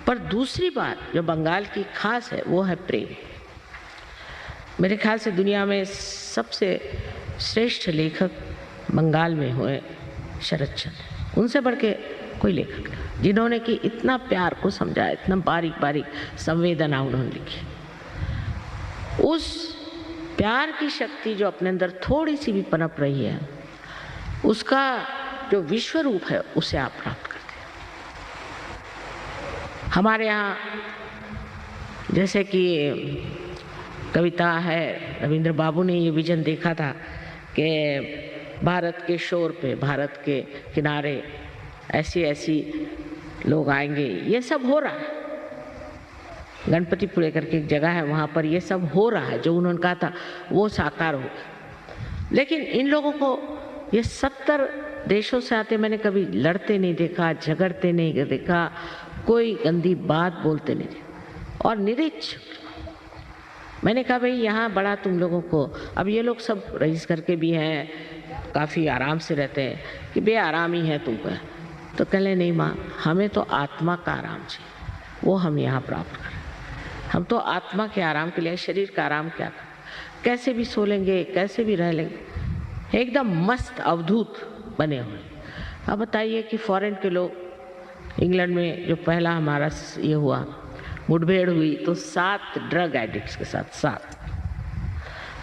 पर दूसरी बात जो बंगाल की खास है वो है प्रेम। मेरे ख्याल से दुनिया में सबसे श्रेष्ठ लेखक बंगाल में हुए शरद चंद्र, उनसे बढ़ के कोई लेखक नहीं, जिन्होंने कि इतना प्यार को समझा, इतना बारीक बारीक संवेदना उन्होंने लिखी। उस प्यार की शक्ति जो अपने अंदर थोड़ी सी भी पनप रही है, उसका जो विश्व रूप है उसे आप प्राप्त करते हैं। हमारे यहाँ जैसे कि कविता है, रविंद्र बाबू ने ये विजन देखा था कि भारत के शोर पे, भारत के किनारे ऐसी ऐसी लोग आएंगे। ये सब हो रहा है, गणपतिपुरे करके एक जगह है, वहाँ पर ये सब हो रहा है। जो उन्होंने कहा था वो साकार हो। लेकिन इन लोगों को ये 70 देशों से आते, मैंने कभी लड़ते नहीं देखा, झगड़ते नहीं देखा, कोई गंदी बात बोलते नहीं देखा, और निरीक्षक। मैंने कहा भाई यहाँ बड़ा तुम लोगों को, अब ये लोग सब रईस करके भी हैं, काफ़ी आराम से रहते हैं, कि बे आराम ही है तुमको। तो कहले नहीं माँ, हमें तो आत्मा का आराम चाहिए, वो हम यहाँ प्राप्त करें। हम तो आत्मा के आराम के लिए, शरीर का आराम क्या था, कैसे भी सो लेंगे, कैसे भी रह लेंगे, एकदम मस्त अवधूत बने हुए। अब बताइए कि फॉरेन के लोग, इंग्लैंड में जो पहला हमारा ये हुआ, मुठभेड़ हुई, तो 7 ड्रग एडिक्ट्स के साथ 7।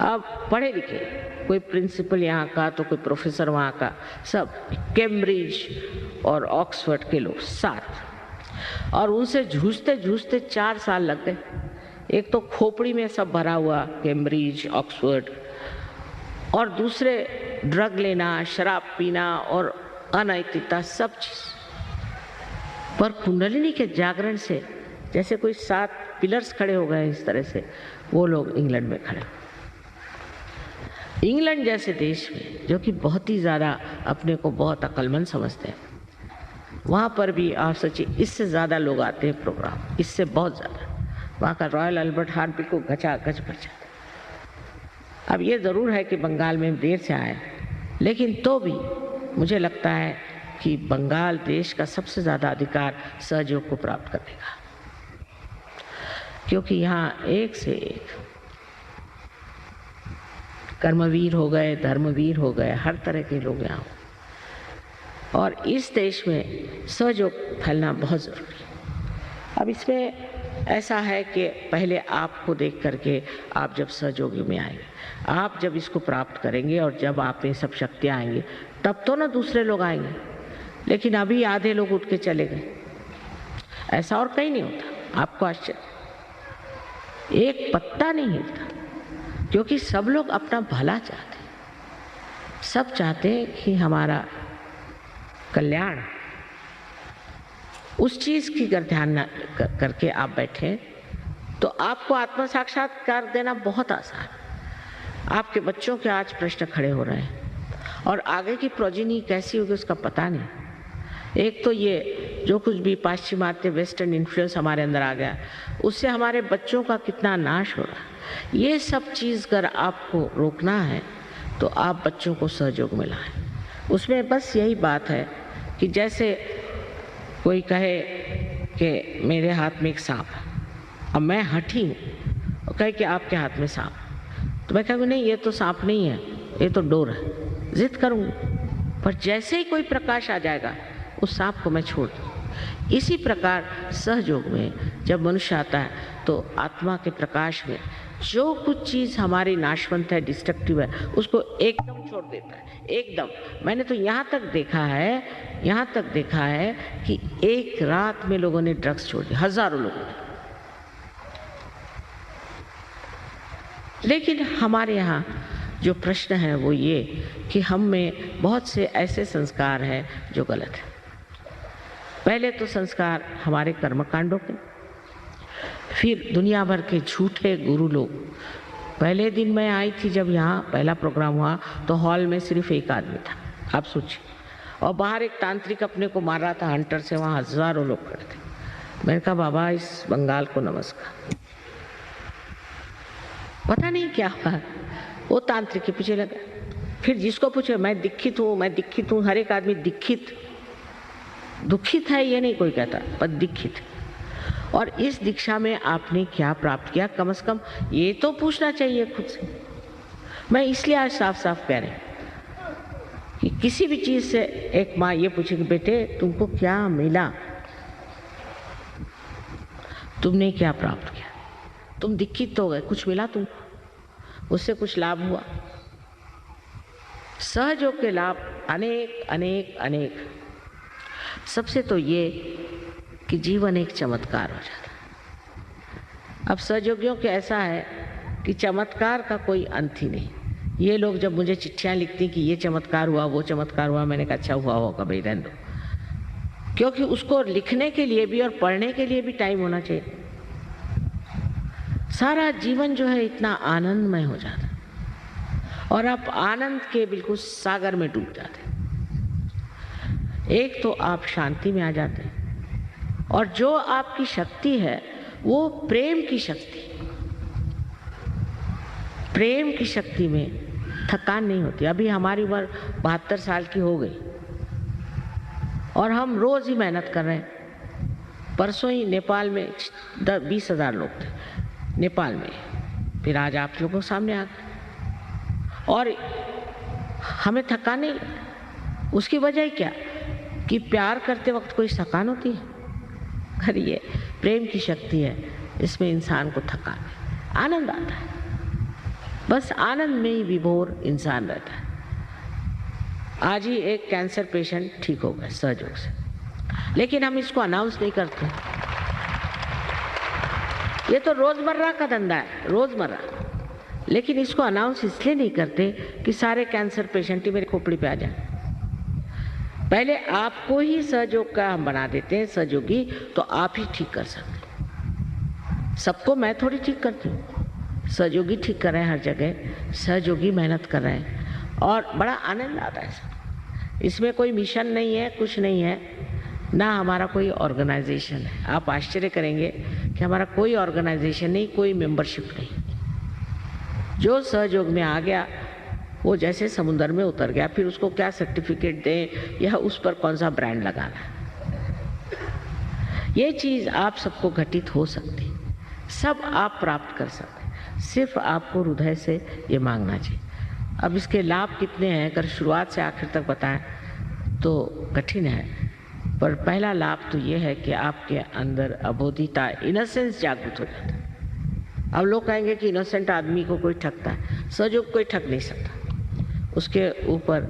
अब पढ़े लिखे, कोई प्रिंसिपल यहाँ का तो कोई प्रोफेसर वहाँ का, सब कैम्ब्रिज और ऑक्सफोर्ड के लोग 7, और उनसे जूझते जूझते 4 साल लग गए। एक तो खोपड़ी में सब भरा हुआ, कैम्ब्रिज, ऑक्सफोर्ड, और दूसरे ड्रग लेना, शराब पीना और अनैतिकता, सब चीज़। पर कुंडलिनी के जागरण से जैसे कोई 7 पिलर्स खड़े हो गए, इस तरह से वो लोग इंग्लैंड में खड़े। इंग्लैंड जैसे देश में, जो कि बहुत ही ज़्यादा अपने को बहुत अक्लमंद समझते हैं, वहाँ पर भी आप सोचिए इससे ज़्यादा लोग आते हैं प्रोग्राम, इससे बहुत ज़्यादा। वहाँ का रॉयल अल्बर्ट हॉल भी को घचा घच भर जाता। अब ये ज़रूर है कि बंगाल में देर से आए, लेकिन तो भी मुझे लगता है कि बंगाल देश का सबसे ज़्यादा अधिकार सहयोग को प्राप्त करने का, क्योंकि यहाँ एक से एक कर्मवीर हो गए, धर्मवीर हो गए, हर तरह के लोग यहाँ। और इस देश में सहयोग फैलना बहुत ज़रूरी है। अब इसमें ऐसा है कि पहले आपको देख करके आप जब सहयोगी में आएंगे, आप जब इसको प्राप्त करेंगे और जब आप में सब शक्तियाँ आएंगी, तब तो ना दूसरे लोग आएंगे। लेकिन अभी आधे लोग उठ के चले गए, ऐसा और कहीं नहीं होता। आपको आश्चर्य, एक पत्ता नहीं हिलता, क्योंकि सब लोग अपना भला चाहते हैं। सब चाहते हैं कि हमारा कल्याण। उस चीज़ की अगर ध्यान करके आप बैठे तो आपको आत्म साक्षात्कार देना बहुत आसान है। आपके बच्चों के आज प्रश्न खड़े हो रहे हैं, और आगे की प्रोजिनी कैसी होगी उसका पता नहीं। एक तो ये जो कुछ भी पाश्चिमात्य वेस्टर्न इन्फ्लुएंस हमारे अंदर आ गया, उससे हमारे बच्चों का कितना नाश हो रहा है। ये सब चीज़ अगर आपको रोकना है तो आप बच्चों को सहयोग में लाएं। उसमें बस यही बात है कि जैसे कोई कहे कि मेरे हाथ में एक सांप है, अब मैं हठी हूँ, और कहे कि आपके हाथ में सांप, तो मैं कहूँगी नहीं, ये तो सांप नहीं है, ये तो डोर है। जिद करूँगी, पर जैसे ही कोई प्रकाश आ जाएगा उस सांप को मैं छोड़ दूँ। इसी प्रकार सहयोग में जब मनुष्य आता है तो आत्मा के प्रकाश में जो कुछ चीज़ हमारी नाशवंत है, डिस्ट्रक्टिव है, उसको एकदम छोड़ देता है, एकदम। मैंने तो यहाँ तक देखा है कि एक रात में लोगों ने ड्रग्स छोड़ दिए, हजारों लोगों ने। लेकिन हमारे यहाँ जो प्रश्न है वो ये कि हम में बहुत से ऐसे संस्कार हैं जो गलत है। पहले तो संस्कार हमारे कर्मकांडों के, फिर दुनिया भर के झूठे गुरु लोग। पहले दिन मैं आई थी जब यहाँ पहला प्रोग्राम हुआ तो हॉल में सिर्फ एक आदमी था, आप सोचिए, और बाहर एक तांत्रिक अपने को मार रहा था हंटर से, वहाँ हजारों लोग खड़े थे। मैंने कहा बाबा इस बंगाल को नमस्कार। पता नहीं क्या हुआ, वो तांत्रिक के पीछे लगा। फिर जिसको पूछे मैं दीक्षित हूँ, हर एक आदमी दुखित है ये नहीं कोई कहता, पर दीक्षित। और इस दीक्षा में आपने क्या प्राप्त किया, कम से कम ये तो पूछना चाहिए खुद से। मैं इसलिए आज साफ साफ कह रही हूं कि किसी भी चीज से एक माँ ये पूछे कि बेटे तुमको क्या मिला, तुमने क्या प्राप्त किया, तुम दीक्षित हो गए, कुछ मिला तुमको, उससे कुछ लाभ हुआ। सहयोग के लाभ अनेक अनेक अनेक। सबसे तो ये कि जीवन एक चमत्कार हो जाता है। अब सहयोगियों के ऐसा है कि चमत्कार का कोई अंत ही नहीं। ये लोग जब मुझे चिट्ठियां लिखती कि ये चमत्कार हुआ, वो चमत्कार हुआ, मैंने कहा अच्छा हुआ होगा भाई, रहने दो, क्योंकि उसको लिखने के लिए भी और पढ़ने के लिए भी टाइम होना चाहिए। सारा जीवन जो है इतना आनंदमय हो जाता है और आप आनंद के बिल्कुल सागर में डूब जाते हैं। एक तो आप शांति में आ जाते हैं और जो आपकी शक्ति है वो प्रेम की शक्ति। प्रेम की शक्ति में थकान नहीं होती। अभी हमारी उम्र 72 साल की हो गई और हम रोज ही मेहनत कर रहे हैं। परसों ही नेपाल में 20,000 लोग थे नेपाल में, फिर आज आप लोगों के सामने आ गए और हमें थकान नहीं। उसकी वजह क्या कि प्यार करते वक्त कोई थकान होती है? अरे ये प्रेम की शक्ति है, इसमें इंसान को थकान है, आनंद आता है। बस आनंद में ही विभोर इंसान रहता है। आज ही एक कैंसर पेशेंट ठीक हो गया सहयोग से, लेकिन हम इसको अनाउंस नहीं करते। ये तो रोजमर्रा का धंधा है, रोजमर्रा, लेकिन इसको अनाउंस इसलिए नहीं करते कि सारे कैंसर पेशेंट ही मेरे खोपड़ी पे आ जाए। पहले आपको ही सहयोग का हम बना देते हैं सहयोगी, तो आप ही ठीक कर सकते हैं। सबको मैं थोड़ी ठीक करती हूँ, सहयोगी ठीक कर रहे हैं हर जगह, सहयोगी मेहनत कर रहे हैं और बड़ा आनंद आता है। इसमें कोई मिशन नहीं है, कुछ नहीं है, ना हमारा कोई ऑर्गेनाइजेशन है। आप आश्चर्य करेंगे कि हमारा कोई ऑर्गेनाइजेशन नहीं, कोई मेंबरशिप नहीं। जो सहयोग में आ गया वो जैसे समुद्र में उतर गया, फिर उसको क्या सर्टिफिकेट दें या उस पर कौन सा ब्रांड लगाना है। ये चीज़ आप सबको घटित हो सकती, सब आप प्राप्त कर सकते, सिर्फ आपको हृदय से ये मांगना चाहिए। अब इसके लाभ कितने हैं अगर शुरुआत से आखिर तक बताएं तो कठिन है, पर पहला लाभ तो ये है कि आपके अंदर अबोधिता, इनोसेंस जागृत हो जाता है। अब लोग कहेंगे कि इनोसेंट आदमी को कोई ठगता है, सहयोग कोई ठग नहीं सकता। उसके ऊपर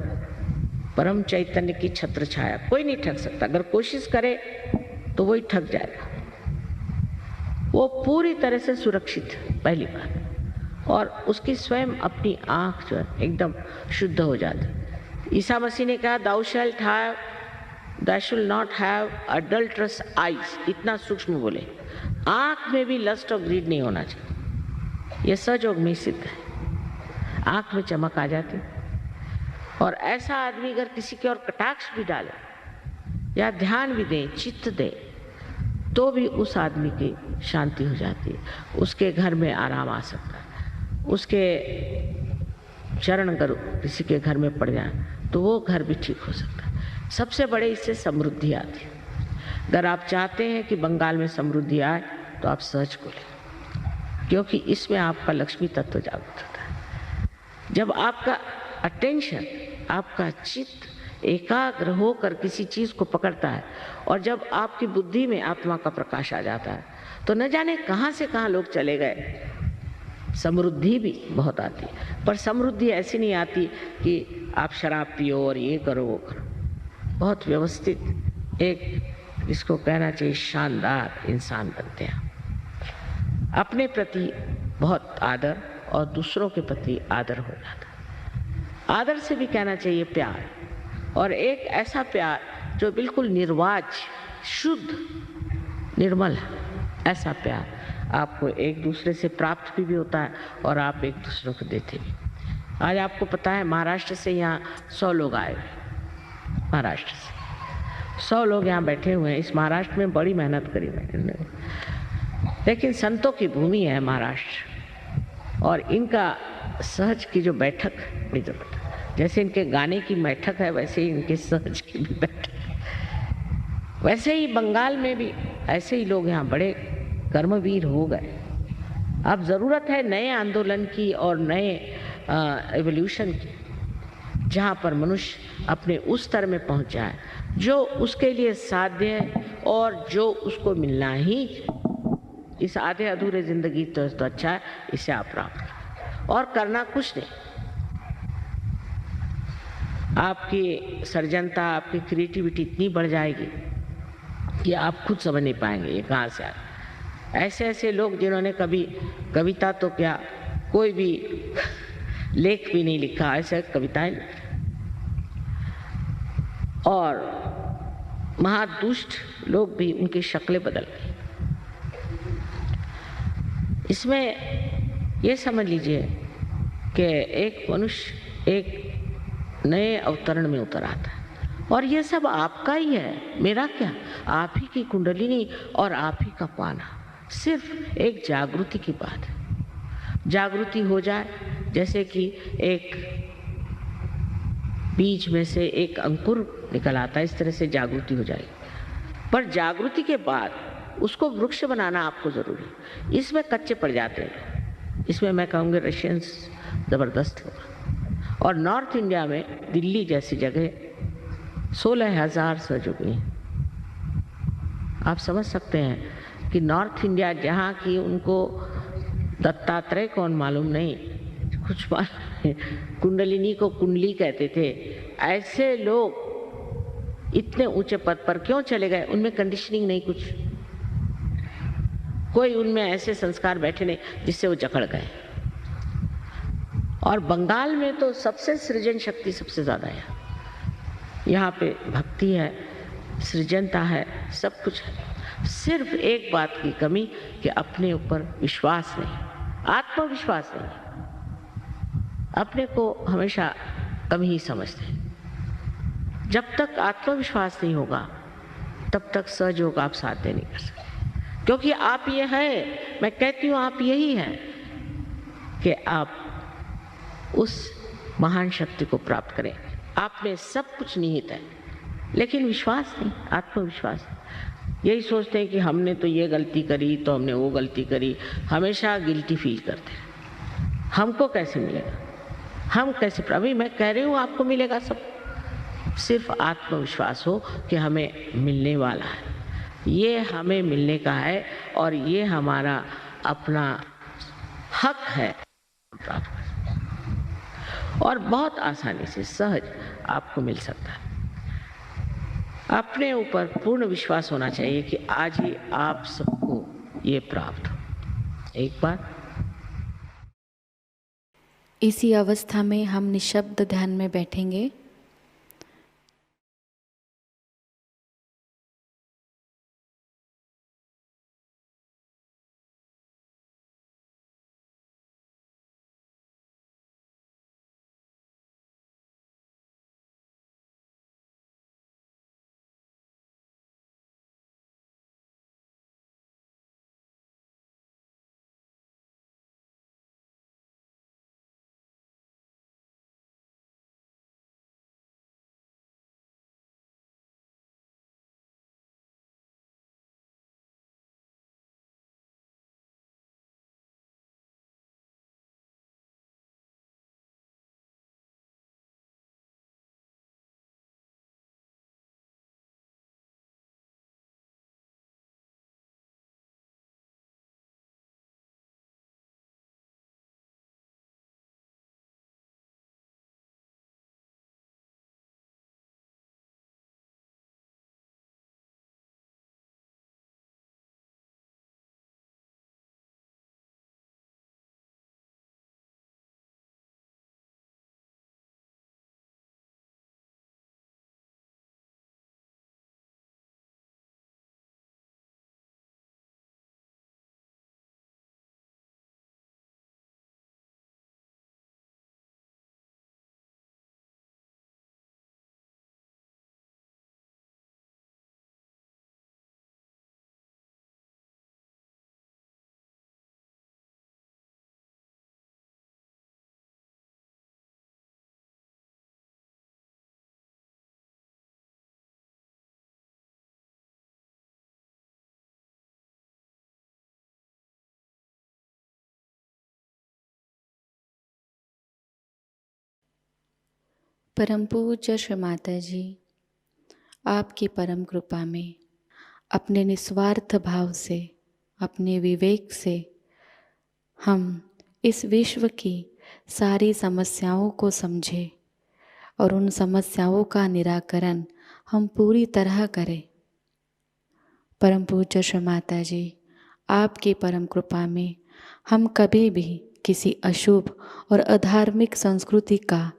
परम चैतन्य की छत्र छाया, कोई नहीं ठग सकता। अगर कोशिश करे तो वही ठग जाएगा। वो पूरी तरह से सुरक्षित है, पहली बात। और उसकी स्वयं अपनी आंख जो है एकदम शुद्ध हो जाती। ईसा मसीह ने कहा thou shall not have adulterous eyes, इतना सूक्ष्म बोले। आंख में भी लस्ट और ग्रीड नहीं होना चाहिए। यह सहयोग में सिद्ध है। आंख में चमक आ जाती, और ऐसा आदमी अगर किसी की ओर कटाक्ष भी डाले या ध्यान भी दे, चित्त दे, तो भी उस आदमी की शांति हो जाती है। उसके घर में आराम आ सकता है। उसके चरण अगर किसी के घर में पड़ जाए तो वो घर भी ठीक हो सकता है। सबसे बड़े इससे समृद्धि आती है। अगर आप चाहते हैं कि बंगाल में समृद्धि आए तो आप सर्च को लें, क्योंकि इसमें आपका लक्ष्मी तत्व जागृत होता है। जब आपका अटेंशन, आपका चित्त एकाग्र होकर किसी चीज को पकड़ता है और जब आपकी बुद्धि में आत्मा का प्रकाश आ जाता है तो न जाने कहां से कहां लोग चले गए। समृद्धि भी बहुत आती है, पर समृद्धि ऐसी नहीं आती कि आप शराब पियो और ये करो वो करो। बहुत व्यवस्थित एक, इसको कहना चाहिए, शानदार इंसान बनते हैं। अपने प्रति बहुत आदर और दूसरों के प्रति आदर हो जाता है। आदर से भी कहना चाहिए प्यार, और एक ऐसा प्यार जो बिल्कुल निर्वाज, शुद्ध, निर्मल है। ऐसा प्यार आपको एक दूसरे से प्राप्त भी होता है और आप एक दूसरे को देते भी। आज आपको पता है महाराष्ट्र से यहाँ 100 लोग आए हुए। महाराष्ट्र से 100 लोग यहाँ बैठे हुए हैं। इस महाराष्ट्र में बड़ी मेहनत करी मैंने, लेकिन संतों की भूमि है महाराष्ट्र, और इनका सहज की जो बैठक बड़ी जरूरत है। जैसे इनके गाने की बैठक है, वैसे ही इनके सहज की भी बैठक है। वैसे ही बंगाल में भी ऐसे ही लोग यहाँ बड़े कर्मवीर हो गए। अब ज़रूरत है नए आंदोलन की और नए एवोल्यूशन की, जहाँ पर मनुष्य अपने उस स्तर में पहुँच जाए जो उसके लिए साध्य है और जो उसको मिलना ही। इस आधे अधूरे जिंदगी तो अच्छा है, इसे आप प्राप्त करें और करना कुछ नहीं। आपकी सर्जनता, आपकी क्रिएटिविटी इतनी बढ़ जाएगी कि आप खुद समझ नहीं पाएंगे ये कहाँ से आए। ऐसे ऐसे लोग जिन्होंने कभी कविता तो क्या, कोई भी लेख भी नहीं लिखा, ऐसे कविताएं, और महादुष्ट लोग भी उनकी शक्लें बदल गई। इसमें ये समझ लीजिए कि एक मनुष्य एक नए अवतरण में उतर आता है और ये सब आपका ही है, मेरा क्या। आप ही की कुंडलिनी और आप ही का पाना, सिर्फ एक जागृति की बात है। जागृति हो जाए, जैसे कि एक बीज में से एक अंकुर निकल आता है, इस तरह से जागृति हो जाएगी। पर जागृति के बाद उसको वृक्ष बनाना आपको जरूरी है। इसमें कच्चे पड़ जाते हैं। इसमें मैं कहूँगी रशियंस ज़बरदस्त होगा। और नॉर्थ इंडिया में दिल्ली जैसी जगह 16,000 सहयोगी हैं। आप समझ सकते हैं कि नॉर्थ इंडिया, जहाँ की उनको दत्तात्रेय कौन मालूम नहीं, कुछ कुंडलिनी को कुंडली कहते थे, ऐसे लोग इतने ऊंचे पद पर क्यों चले गए? उनमें कंडीशनिंग नहीं, कुछ कोई उनमें ऐसे संस्कार बैठे नहीं जिससे वो जकड़ गए। और बंगाल में तो सबसे सृजन शक्ति सबसे ज्यादा है। यहाँ पे भक्ति है, सृजनता है, सब कुछ है। सिर्फ एक बात की कमी कि अपने ऊपर विश्वास नहीं, आत्मविश्वास नहीं। अपने को हमेशा कमी ही समझते हैं। जब तक आत्मविश्वास नहीं होगा तब तक सहयोग आप साध्य नहीं कर सकते, क्योंकि आप ये हैं, मैं कहती हूँ आप यही हैं कि आप उस महान शक्ति को प्राप्त करें। आप में सब कुछ निहित है, लेकिन विश्वास नहीं, आत्मविश्वास नहीं। यही सोचते हैं कि हमने तो ये गलती करी, तो हमने वो गलती करी, हमेशा गिल्टी फील करते हैं। हमको कैसे मिलेगा, हम कैसे, अभी मैं कह रही हूँ आपको मिलेगा सब। सिर्फ आत्मविश्वास हो कि हमें मिलने वाला है, ये हमें मिलने का है और ये हमारा अपना हक है प्राप्त करना। और बहुत आसानी से सहज आपको मिल सकता है। अपने ऊपर पूर्ण विश्वास होना चाहिए कि आज ही आप सबको ये प्राप्त हो। एक बार
इसी अवस्था में हम निशब्द ध्यान में बैठेंगे। परम पूज्य श्री माता जी, आपकी परम कृपा में अपने निस्वार्थ भाव से, अपने विवेक से हम इस विश्व की सारी समस्याओं को समझें और उन समस्याओं का निराकरण हम पूरी तरह करें। परम पूज्य श्री माता जी, आपकी परम कृपा में हम कभी भी किसी अशुभ और अधार्मिक संस्कृति का,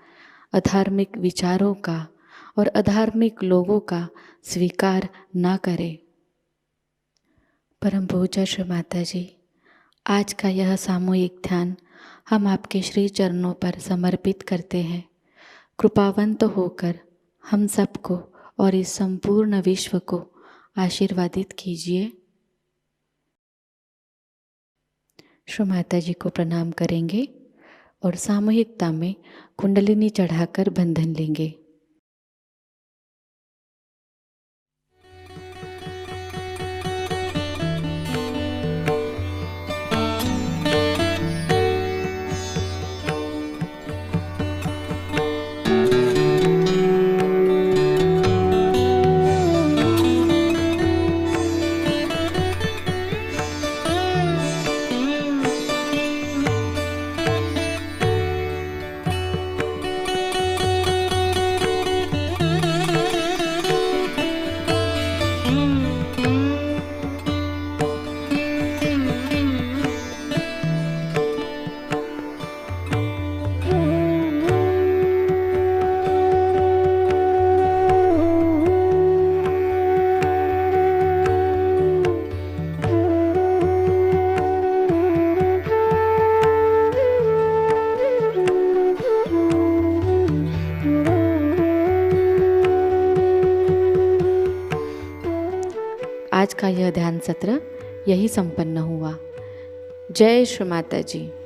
अधार्मिक विचारों का और अधार्मिक लोगों का स्वीकार ना करें। परम पूज्य श्री माता जी, आज का यह सामूहिक ध्यान हम आपके श्री चरणों पर समर्पित करते हैं। कृपावंत होकर हम सबको और इस संपूर्ण विश्व को आशीर्वादित कीजिए। श्री माता जी को प्रणाम करेंगे और सामूहिकता में कुंडलिनी चढ़ाकर बंधन लेंगे। आज का यह ध्यान सत्र यही संपन्न हुआ। जय श्री माता जी।